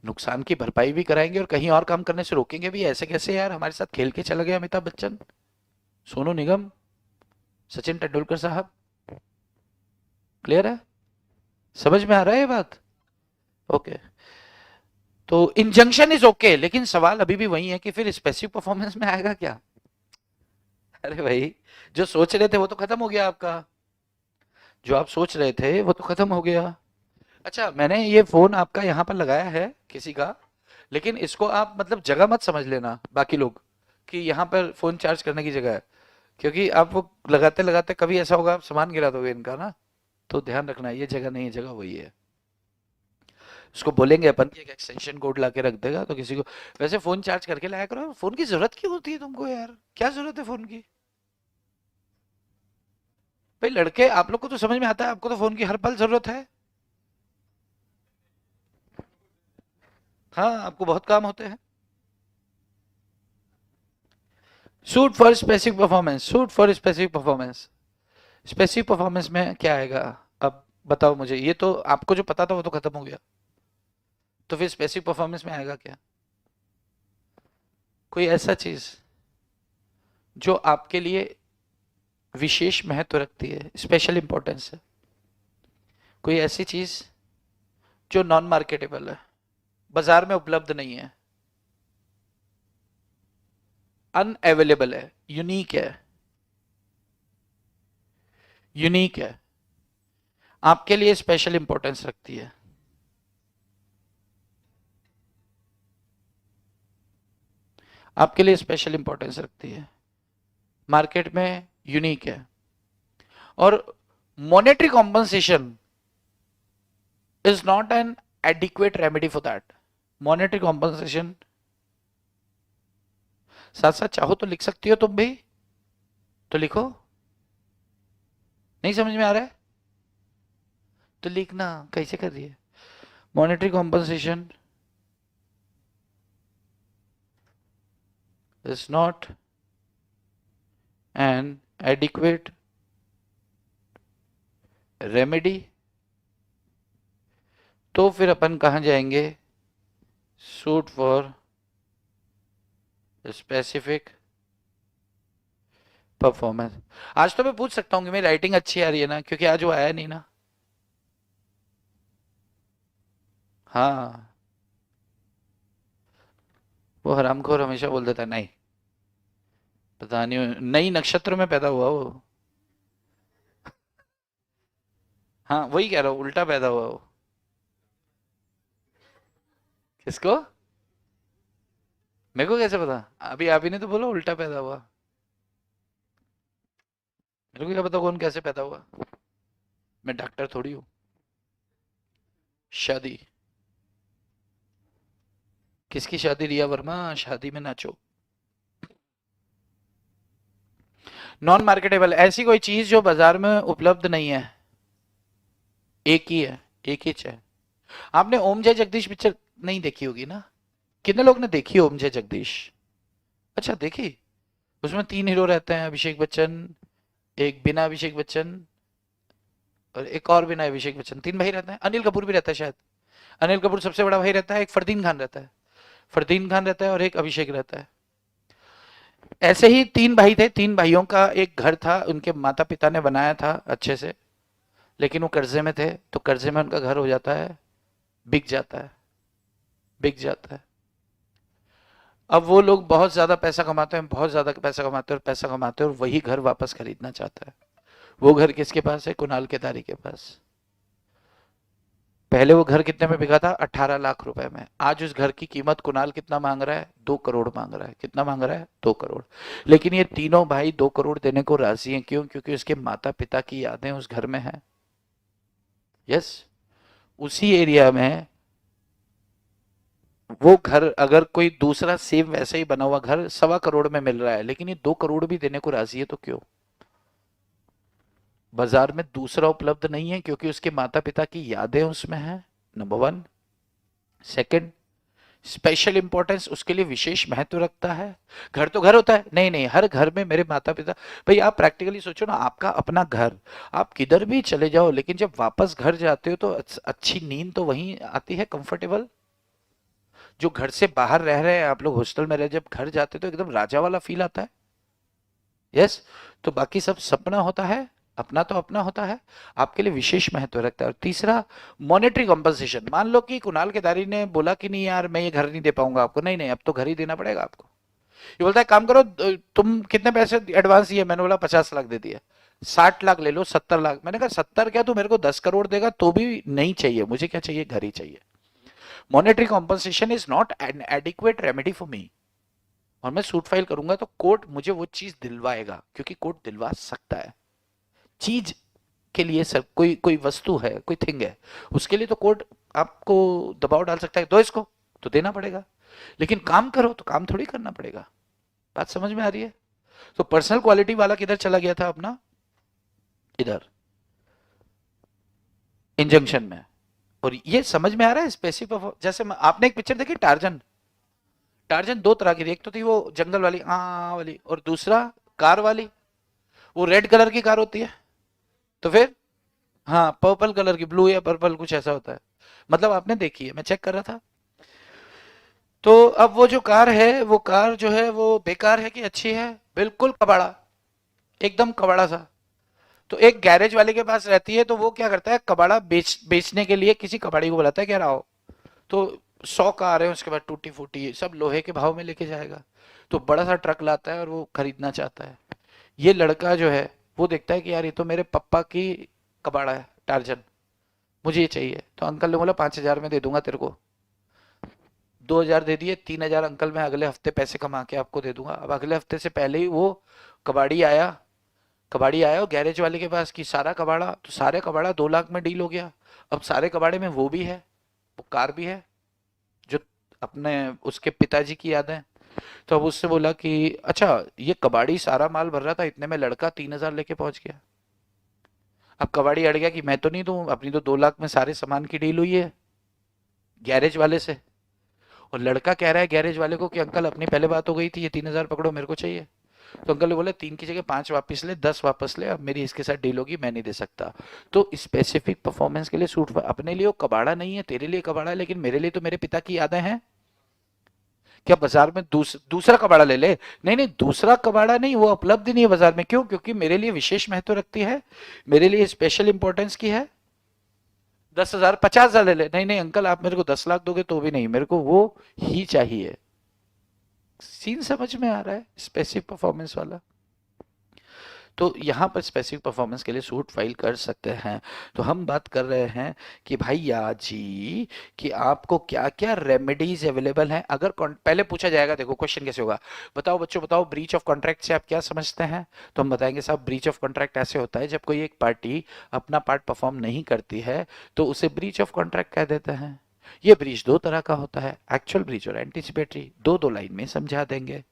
नुकसान की भरपाई भी कराएंगे और कहीं और काम करने से रोकेंगे भी। ऐसे कैसे यार, हमारे साथ खेल के चला गया अमिताभ बच्चन, सोनू निगम, सचिन तेंदुलकर साहब। क्लियर है, समझ में आ रहा है ये बात? ओके। तो इंजंक्शन इज ओके, लेकिन सवाल अभी भी वही है कि फिर स्पेसिफिक परफॉर्मेंस में आएगा क्या? अरे भाई, जो सोच रहे थे वो तो खत्म हो गया आपका, जो आप सोच रहे थे वो तो खत्म हो गया। अच्छा, मैंने ये फोन आपका यहाँ पर लगाया है किसी का, लेकिन इसको आप मतलब जगह मत समझ लेना बाकी लोग कि यहाँ पर फोन चार्ज करने की जगह है, क्योंकि आप वो लगाते लगाते कभी ऐसा होगा आप सामान गिरा दोगे इनका ना, तो ध्यान रखना ये जगह नहीं है, जगह वही है। उसको बोलेंगे अपन कि एक एक्सटेंशन कोड ला के रख देगा तो किसी को। वैसे फोन चार्ज करके लाया करो, फोन की जरूरत क्यों होती है तुमको यार, क्या जरूरत है फोन की? भाई लड़के आप लोग को तो समझ में आता है, आपको तो फोन की हर पल जरूरत है। हाँ, आपको बहुत काम होते हैं। Suit for specific performance, suit for specific performance, specific performance में क्या आएगा? अब बताओ मुझे, ये तो आपको जो पता था वो तो खत्म हो गया, तो फिर स्पेसिफिक परफॉर्मेंस में आएगा क्या? कोई ऐसा चीज जो आपके लिए विशेष महत्व रखती है, स्पेशल इंपॉर्टेंस है, कोई ऐसी चीज जो नॉन मार्केटेबल है, बाजार में उपलब्ध नहीं है, अनअवेलेबल है, यूनिक है, यूनिक है, आपके लिए स्पेशल इंपॉर्टेंस रखती है। आपके लिए स्पेशल इंपॉर्टेंस रखती है, मार्केट में यूनिक है। और monetary compensation is not an adequate remedy for that. Monetary compensation, साथ साथ चाहो तो लिख सकती हो तुम भी, तो लिखो। नहीं समझ में आ रहा है तो लिखना, कैसे कर रही है। Monetary compensation is not an adequate remedy, तो फिर अपन कहां जाएंगे, सूट फॉर स्पेसिफिक परफॉर्मेंस। आज तो मैं पूछ सकता हूँ कि मेरी राइटिंग अच्छी आ रही है ना, क्योंकि आज वो आया नहीं ना। हाँ, वो हरामखोर हमेशा बोल देता है नहीं, पता नहीं नई नक्षत्र में पैदा हुआ वो। हाँ वही कह रहा हूँ, उल्टा पैदा हुआ वो। किसको? मेरे को कैसे पता? अभी आप ही ने तो बोला उल्टा पैदा हुआ। मेरे को क्या पता कौन कैसे पैदा हुआ, मैं डॉक्टर थोड़ी हूँ। शादी, किसकी शादी? रिया वर्मा, शादी में नाचो। नॉन मार्केटेबल, ऐसी कोई चीज जो बाजार में उपलब्ध नहीं है, एक ही है, एक ही है। आपने ओम जय जगदीश पिक्चर नहीं देखी होगी ना? कितने लोग ने देखी ओम जय जगदीश? अच्छा देखी। उसमें 3 हीरो रहते हैं, अभिषेक बच्चन, एक बिना अभिषेक बच्चन, और एक और बिना अभिषेक बच्चन, 3 भाई रहते हैं। अनिल कपूर भी रहता है शायद। अनिल कपूर सबसे बड़ा भाई रहता है, एक फरदीन खान रहता है, फरदीन खान रहता है, और एक अभिषेक रहता है। ऐसे ही 3 भाई थे, 3 भाइयों का एक घर था, उनके माता पिता ने बनाया था अच्छे से, लेकिन वो कर्जे में थे, तो कर्जे में उनका घर हो जाता है, बिक जाता है, बिक जाता है। अब वो लोग बहुत ज्यादा पैसा कमाते हैं, बहुत ज्यादा पैसा कमाते हैं, और पैसा कमाते हैं, और वही घर वापस खरीदना चाहता है। वो घर किसके पास है? कुणाल केदारी के पास। पहले वो घर कितने में बिका था? 18 लाख रुपए में। आज उस घर की कीमत कुणाल कितना मांग रहा है? 2 करोड़ मांग रहा है। कितना मांग रहा है? 2 करोड़। लेकिन ये तीनों भाई 2 करोड़ देने को राजी हैं, क्यों? क्योंकि उसके माता पिता की यादें उस घर में हैं। यस, उसी एरिया में वो घर, अगर कोई दूसरा सेम वैसे ही बना हुआ घर 1.25 करोड़ में मिल रहा है, लेकिन ये 2 करोड़ भी देने को राजी है, तो क्यों? बाजार में दूसरा उपलब्ध नहीं है, क्योंकि उसके माता पिता की यादें उसमें हैं, नंबर 1। सेकंड, स्पेशल इंपॉर्टेंस, उसके लिए विशेष महत्व रखता है। घर तो घर होता है, नहीं नहीं, हर घर में मेरे माता पिता, भाई आप प्रैक्टिकली सोचो ना, आपका अपना घर, आप किधर भी चले जाओ, लेकिन जब वापस घर जाते हो तो अच्छी नींद तो वहीं आती है, कंफर्टेबल। जो घर से बाहर रह रहे हैं आप लोग, हॉस्टल में रहे, जब घर जाते तो एकदम राजा वाला फील आता है। यस, तो बाकी सब सपना होता है, अपना तो अपना होता है, आपके लिए विशेष महत्व रखता है। और तीसरा, मॉनेटरी कॉम्पनसेशन। मान लो कि कुणाल केदारी ने बोला कि नहीं यार मैं ये घर नहीं दे पाऊंगा आपको, नहीं नहीं अब तो घर ही देना पड़ेगा आपको। ये बोलता है काम करो, तुम कितने पैसे एडवांस दिए? मैंने बोला 50 लाख दे दिया। 60 लाख ले लो, 70 लाख। मैंने कहा 70 क्या, तू मेरे को 10 करोड़ देगा तो भी नहीं चाहिए मुझे, क्या चाहिए? घर ही चाहिए। Monetary compensation is not an adequate remedy for me. और मैं सूट फाइल करूंगा तो कोर्ट मुझे वो चीज दिलवाएगा, क्योंकि कोर्ट दिलवा सकता है। चीज के लिए सर, कोई कोई वस्तु है, कोई थिंग है, उसके लिए तो कोर्ट आपको दबाव डाल सकता है, दो इसको, तो देना पड़ेगा। लेकिन काम करो तो काम थोड़ी करना पड़ेगा। बात समझ में आ रही है? तो पर्सनल क्वालिटी वाला किधर चला गया था अपना? इधर, इंजंक्शन में। और ये समझ में आ रहा है स्पेसिफिक? जैसे आपने एक पिक्चर देखी टार्जन? टार्जन 2 तरह की थी, एक तो थी वो जंगल वाली वाली, और दूसरा कार वाली। वो रेड कलर की कार होती है, तो फिर हाँ पर्पल कलर की, ब्लू या पर्पल कुछ ऐसा होता है। मतलब आपने देखी है, मैं चेक कर रहा था। तो अब वो जो कार है, वो कार जो है वो बेकार है कि अच्छी है? बिल्कुल कबाड़ा, एकदम कबाड़ा सा। तो एक गैरेज वाले के पास रहती है, तो वो क्या करता है, कबाड़ा बेचने के लिए किसी कबाड़ी को बुलाता है, कह रहा हो तो 100 कार है, उसके बाद टूटी फूटी सब लोहे के भाव में लेके जाएगा। तो बड़ा सा ट्रक लाता है और वो खरीदना चाहता है। ये लड़का जो है वो देखता है कि यार ये तो मेरे पापा की कबाड़ा है टार्जन, मुझे ये चाहिए। तो अंकल ने बोला 5,000 में दे दूंगा तेरे को। 2,000 दे दिए, 3,000 अंकल मैं अगले हफ्ते पैसे कमा के आपको दे दूंगा। अब अगले हफ्ते से पहले ही वो कबाड़ी आया, कबाड़ी आया और गैरेज वाले के पास की सारा कबाड़ा, तो सारे कबाड़ा 2 लाख में डील हो गया। अब सारे कबाड़े में वो भी है, वो कार भी है जो अपने उसके पिताजी की याद है। तो अब उससे बोला कि अच्छा ये कबाड़ी सारा माल भर रहा था, इतने में लड़का 3,000 लेके पहुंच गया। अब कबाड़ी अड़ गया कि मैं तो नहीं दूं, अपनी तो 2 लाख में सारे सामान की डील हुई है गैरेज वाले से। और लड़का कह रहा है गैरेज वाले को कि अंकल अपनी पहले बात हो गई थी, ये 3,000 पकड़ो मेरे को चाहिए। तो अंकल ने बोला 3 की जगह 5 वापस ले, 10 वापस ले, अब मेरी इसके साथ डील होगी, मैं नहीं दे सकता। तो स्पेसिफिक परफॉर्मेंस के लिए सूट, अपने लिए वो कबाड़ा नहीं है, तेरे लिए कबाड़ा है, लेकिन मेरे लिए तो मेरे पिता की यादें हैं। क्या बाजार में दूसरा कबाड़ा ले ले? नहीं नहीं, दूसरा कबाड़ा नहीं, वो उपलब्ध नहीं है बाजार में। क्यों? क्योंकि मेरे लिए विशेष महत्व रखती है, मेरे लिए स्पेशल इंपॉर्टेंस की है। 10,000 50,000 ले ले, नहीं नहीं अंकल आप मेरे को 10 लाख दोगे तो भी नहीं, मेरे को वो ही चाहिए। सीन समझ में आ रहा है स्पेसिफिक परफॉर्मेंस वाला? तो यहाँ पर स्पेसिफिक परफॉर्मेंस के लिए सूट फाइल कर सकते हैं। तो हम बात कर रहे हैं कि भैया जी कि आपको क्या क्या रेमेडीज अवेलेबल हैं। अगर पहले पूछा जाएगा, देखो क्वेश्चन कैसे होगा, बताओ बच्चों बताओ ब्रीच ऑफ कॉन्ट्रैक्ट से आप क्या समझते हैं? तो हम बताएंगे साहब ब्रीच ऑफ कॉन्ट्रैक्ट ऐसे होता है जब कोई एक पार्टी अपना पार्ट परफॉर्म नहीं करती है तो उसे ब्रीच ऑफ कॉन्ट्रैक्ट कह देते हैं। ये ब्रीच दो तरह का होता है, एक्चुअल ब्रीच और एंटिसिपेटरी, दो लाइन में समझा देंगे।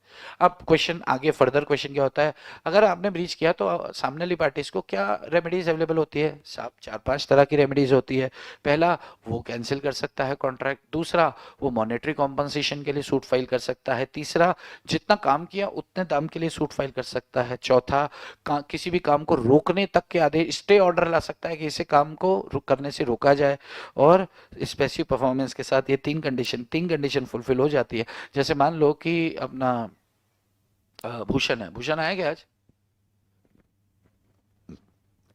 अब क्वेश्चन आगे, फर्दर क्वेश्चन क्या होता है, अगर आपने ब्रीच किया तो सामने वाली पार्टीज को क्या रेमेडीज अवेलेबल होती है? साहब 4-5 तरह की रेमेडीज होती है। पहला, वो कैंसिल कर सकता है कॉन्ट्रैक्ट। दूसरा, वो मॉनेटरी कॉम्पनसेशन के लिए सूट फाइल कर सकता है। तीसरा, जितना काम किया उतने दाम के लिए सूट फाइल कर सकता है। चौथा, किसी भी काम को रोकने तक के आदेश, स्टे ऑर्डर ला सकता है कि इसे काम को करने से रोका जाए। और स्पेसिफिक परफॉर्मेंस के साथ ये तीन कंडीशन फुलफिल हो जाती है। जैसे मान लो कि अपना भूषण है, भूषण आया क्या आज?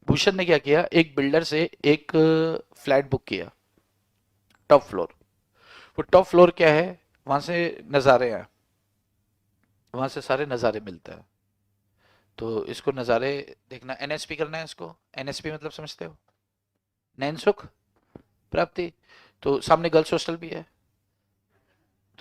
भूषण ने क्या किया, एक बिल्डर से एक फ्लैट बुक किया टॉप फ्लोर। वो टॉप फ्लोर क्या है, वहां से नज़ारे हैं, वहां से सारे नज़ारे मिलते हैं। तो इसको नज़ारे देखना, एनएसपी करना है इसको। एनएसपी मतलब समझते हो? नैन सुख प्राप्ति। तो सामने गर्ल्स हॉस्टल भी है,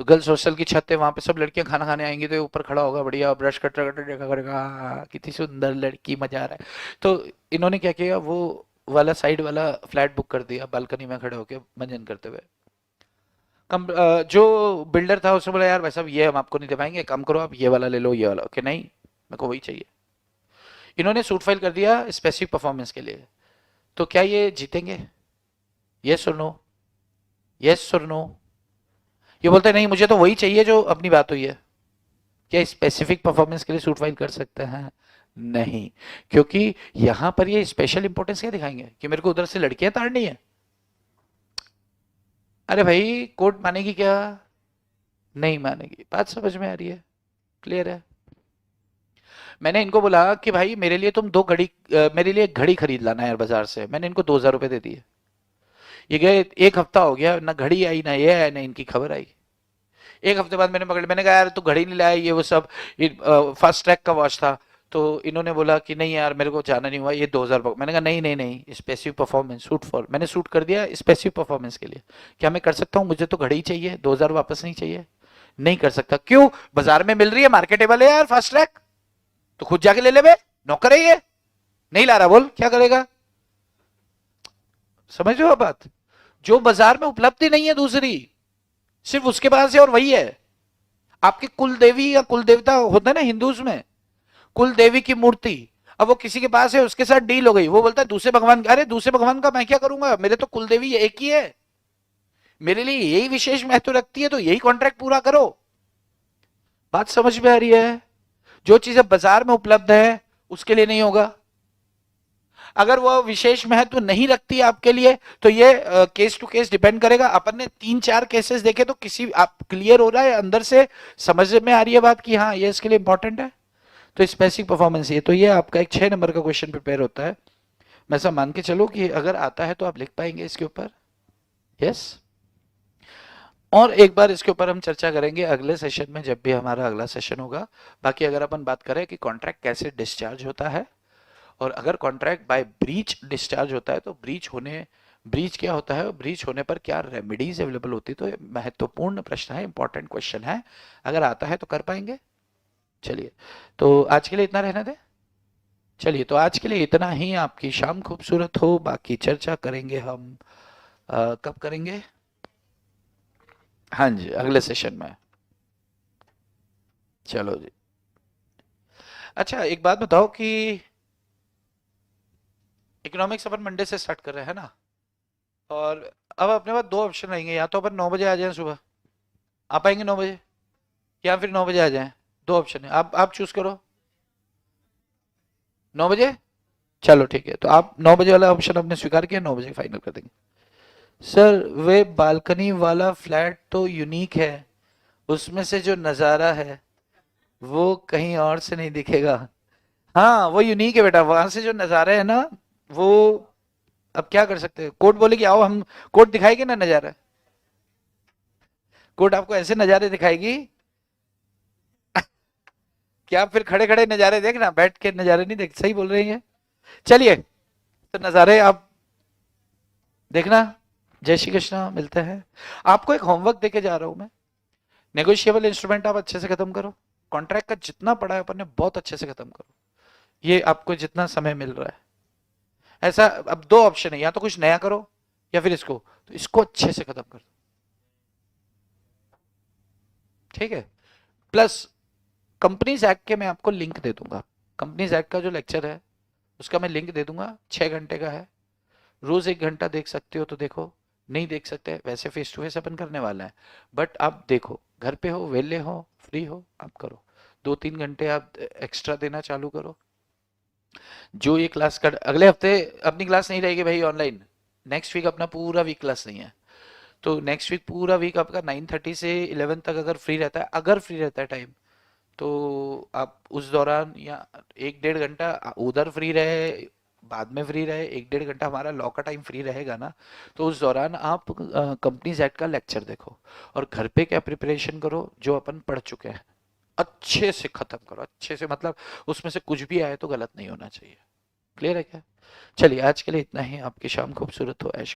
तो गर्ल्स हॉस्टल की छत है, वहां पे सब लड़कियां खाना खाने आएंगी, तो ऊपर खड़ा होगा बढ़िया ब्रश कटर कटर देखा करेगा, कितनी सुंदर लड़की, मजा आ रहा है। तो इन्होंने क्या किया, वो वाला साइड वाला फ्लैट बुक कर दिया, बालकनी में खड़े होके मंजन करते हुए। जो बिल्डर था उसने बोला यार भाई साहब ये हम आपको नहीं दे पाएंगे, काम करो आप ये वाला ले लो, ये वाला कि नहीं मेरे को वही चाहिए। इन्होंने सूट फाइल कर दिया स्पेसिफिक परफॉर्मेंस के लिए। तो क्या ये जीतेंगे? यस और नो, यस और नो? ये बोलते हैं नहीं मुझे तो वही चाहिए जो अपनी बात हुई है। क्या स्पेसिफिक परफॉर्मेंस के लिए सूट फाइल कर सकते हैं? नहीं, क्योंकि यहां पर ये स्पेशल इंपॉर्टेंस क्या दिखाएंगे कि मेरे को उधर से लड़कियां ताड़नी है। अरे भाई कोर्ट मानेगी क्या? नहीं मानेगी। बात समझ में आ रही है? क्लियर है? मैंने इनको बोला कि भाई मेरे लिए तुम 2 घड़ी, मेरे लिए एक घड़ी खरीद लाना यार बाजार से। मैंने इनको 2,000 रुपए दे दिए। ये गए, एक हफ्ता हो गया ना घड़ी आई ना ये आई ना इनकी खबर आई। एक हफ्ते बाद मैंने पकड़, मैंने कहा यार तू घड़ी नहीं लाया, ये वो सब, फास्ट ट्रैक का वॉच था। तो इन्होंने बोला कि नहीं यार मेरे को जाना नहीं हुआ, ये 2,000। मैंने कहा नहीं नहीं नहीं, स्पेसिफिक परफॉर्मेंस सूट फॉर, मैंने सूट कर दिया स्पेसिफिक परफॉर्मेंस के लिए। क्या मैं कर सकता हूँ? मुझे तो घड़ी चाहिए, 2,000 वापस नहीं चाहिए। नहीं कर सकता। क्यों? बाजार में मिल रही है, मार्केटेबल है यार फास्ट ट्रैक, तो खुद जाके ले ले बे, नौकर है ये। नहीं ला रहा, बोल क्या करेगा? समझ रहे हो बात? जो बाजार में उपलब्धि नहीं है दूसरी, सिर्फ उसके पास है और वही है। आपके कुल देवी या कुल देवता होता है ना हिंदूज में, कुल देवी की मूर्ति, अब वो किसी के पास है, उसके साथ डील हो गई, वो बोलता है दूसरे भगवान, अरे दूसरे भगवान का मैं क्या करूंगा, मेरे तो कुल देवी एक ही है, मेरे लिए यही विशेष महत्व रखती है, तो यही कॉन्ट्रैक्ट पूरा करो। बात समझ में आ रही है? जो चीजें बाजार में उपलब्ध है उसके लिए नहीं होगा। अगर वो विशेष महत्व नहीं रखती आपके लिए तो ये केस टू केस डिपेंड करेगा। अपन ने 3-4 केसेस देखे, तो किसी आप क्लियर हो रहा है अंदर से, समझ में आ रही है बात कि हाँ ये इसके लिए इंपॉर्टेंट है। तो स्पेसिफिक परफॉर्मेंस ये, तो ये आपका एक 6 नंबर का क्वेश्चन प्रिपेयर होता है। मैं ऐसा मान के चलो कि अगर आता है तो आप लिख पाएंगे इसके ऊपर। यस। और एक बार इसके ऊपर हम चर्चा करेंगे अगले सेशन में, जब भी हमारा अगला सेशन होगा। बाकी अगर अपन बात करें कि कॉन्ट्रैक्ट कैसे डिस्चार्ज होता है, और अगर कॉन्ट्रैक्ट बाय ब्रीच डिस्चार्ज होता है तो ब्रीच होने ब्रीच क्या होता है, ब्रीच होने पर क्या रेमेडीज अवेलेबल होती, तो ये महत्वपूर्ण प्रश्न है, इंपॉर्टेंट क्वेश्चन है, अगर आता है तो कर पाएंगे। चलिए, तो आज के लिए इतना रहने दें। चलिए, तो आज के लिए इतना ही। आपकी शाम खूबसूरत हो। बाकी चर्चा करेंगे हम कब करेंगे? हाँ जी, अगले सेशन में। चलो जी। अच्छा, एक बात बताओ कि इकोनॉमिक्स अपन मंडे से स्टार्ट कर रहे हैं ना, और अब अपने पास दो ऑप्शन रहेंगे, या तो अपन 9 बजे आ जाएं सुबह, आ पाएंगे 9 बजे, या फिर 9 बजे आ जाएं। दो ऑप्शन है, आप चूज करो। 9 बजे, चलो ठीक है, तो आप 9 बजे वाला ऑप्शन आपने स्वीकार किया, 9 बजे फाइनल कर देंगे। सर, वे बालकनी वाला फ्लैट तो यूनिक है, उसमें से जो नज़ारा है वो कहीं और से नहीं दिखेगा। हाँ, वो यूनिक है बेटा, वहां से जो नज़ारा है ना, वो अब क्या कर सकते हैं। कोर्ट बोलेगी आओ, हम कोर्ट दिखाएंगे ना नज़ारा, कोर्ट आपको ऐसे नज़ारे दिखाएगी कि आप फिर खड़े खड़े नज़ारे देखना, बैठ के नज़ारे नहीं देख। सही बोल रही है। चलिए, तो नज़ारे आप देखना। जय श्री कृष्णा, मिलते हैं। आपको एक होमवर्क देके जा रहा हूं मैं। नेगोशिएबल इंस्ट्रूमेंट आप अच्छे से खत्म करो। कॉन्ट्रैक्ट का जितना पड़ा है अपन ने, बहुत अच्छे से खत्म करो। ये आपको जितना समय मिल रहा है, ऐसा अब दो ऑप्शन है, या तो कुछ नया करो या फिर इसको, तो इसको अच्छे से खत्म कर दो। ठीक है। प्लस कंपनीज एक्ट के मैं आपको लिंक दे दूंगा। कंपनीज एक्ट का जो लेक्चर है उसका मैं लिंक दे दूंगा, 6 घंटे का है। रोज 1 घंटा देख सकते हो तो देखो, नहीं देख सकते वैसे फेस टू फेस अपन करने वाला है, बट आप देखो, घर पे हो, वेले हो, फ्री हो, आप करो। 2-3 घंटे आप एक्स्ट्रा देना चालू करो। जो ये क्लास कर, अगले हफ्ते अपनी क्लास नहीं रहेगी भाई ऑनलाइन। नेक्स्ट वीक अपना पूरा वीक क्लास नहीं है, तो नेक्स्ट वीक पूरा वीक आपका 9:30 से 11 तक अगर फ्री रहता है, अगर फ्री रहता है टाइम, तो आप उस दौरान, या 1-1.5 घंटा उधर फ्री रहे, बाद में फ्री रहे, 1-1.5 घंटा हमारा लॉ का टाइम फ्री रहेगा ना, तो उस दौरान आप कंपनीज एक्ट का लेक्चर देखो, और घर पे क्या प्रिपरेशन करो, जो अपन पढ़ चुके हैं अच्छे से खत्म करो, अच्छे से, मतलब उसमें से कुछ भी आए तो गलत नहीं होना चाहिए। क्लियर है क्या? चलिए, आज के लिए इतना ही। आपकी शाम खूबसूरत हो। ऐश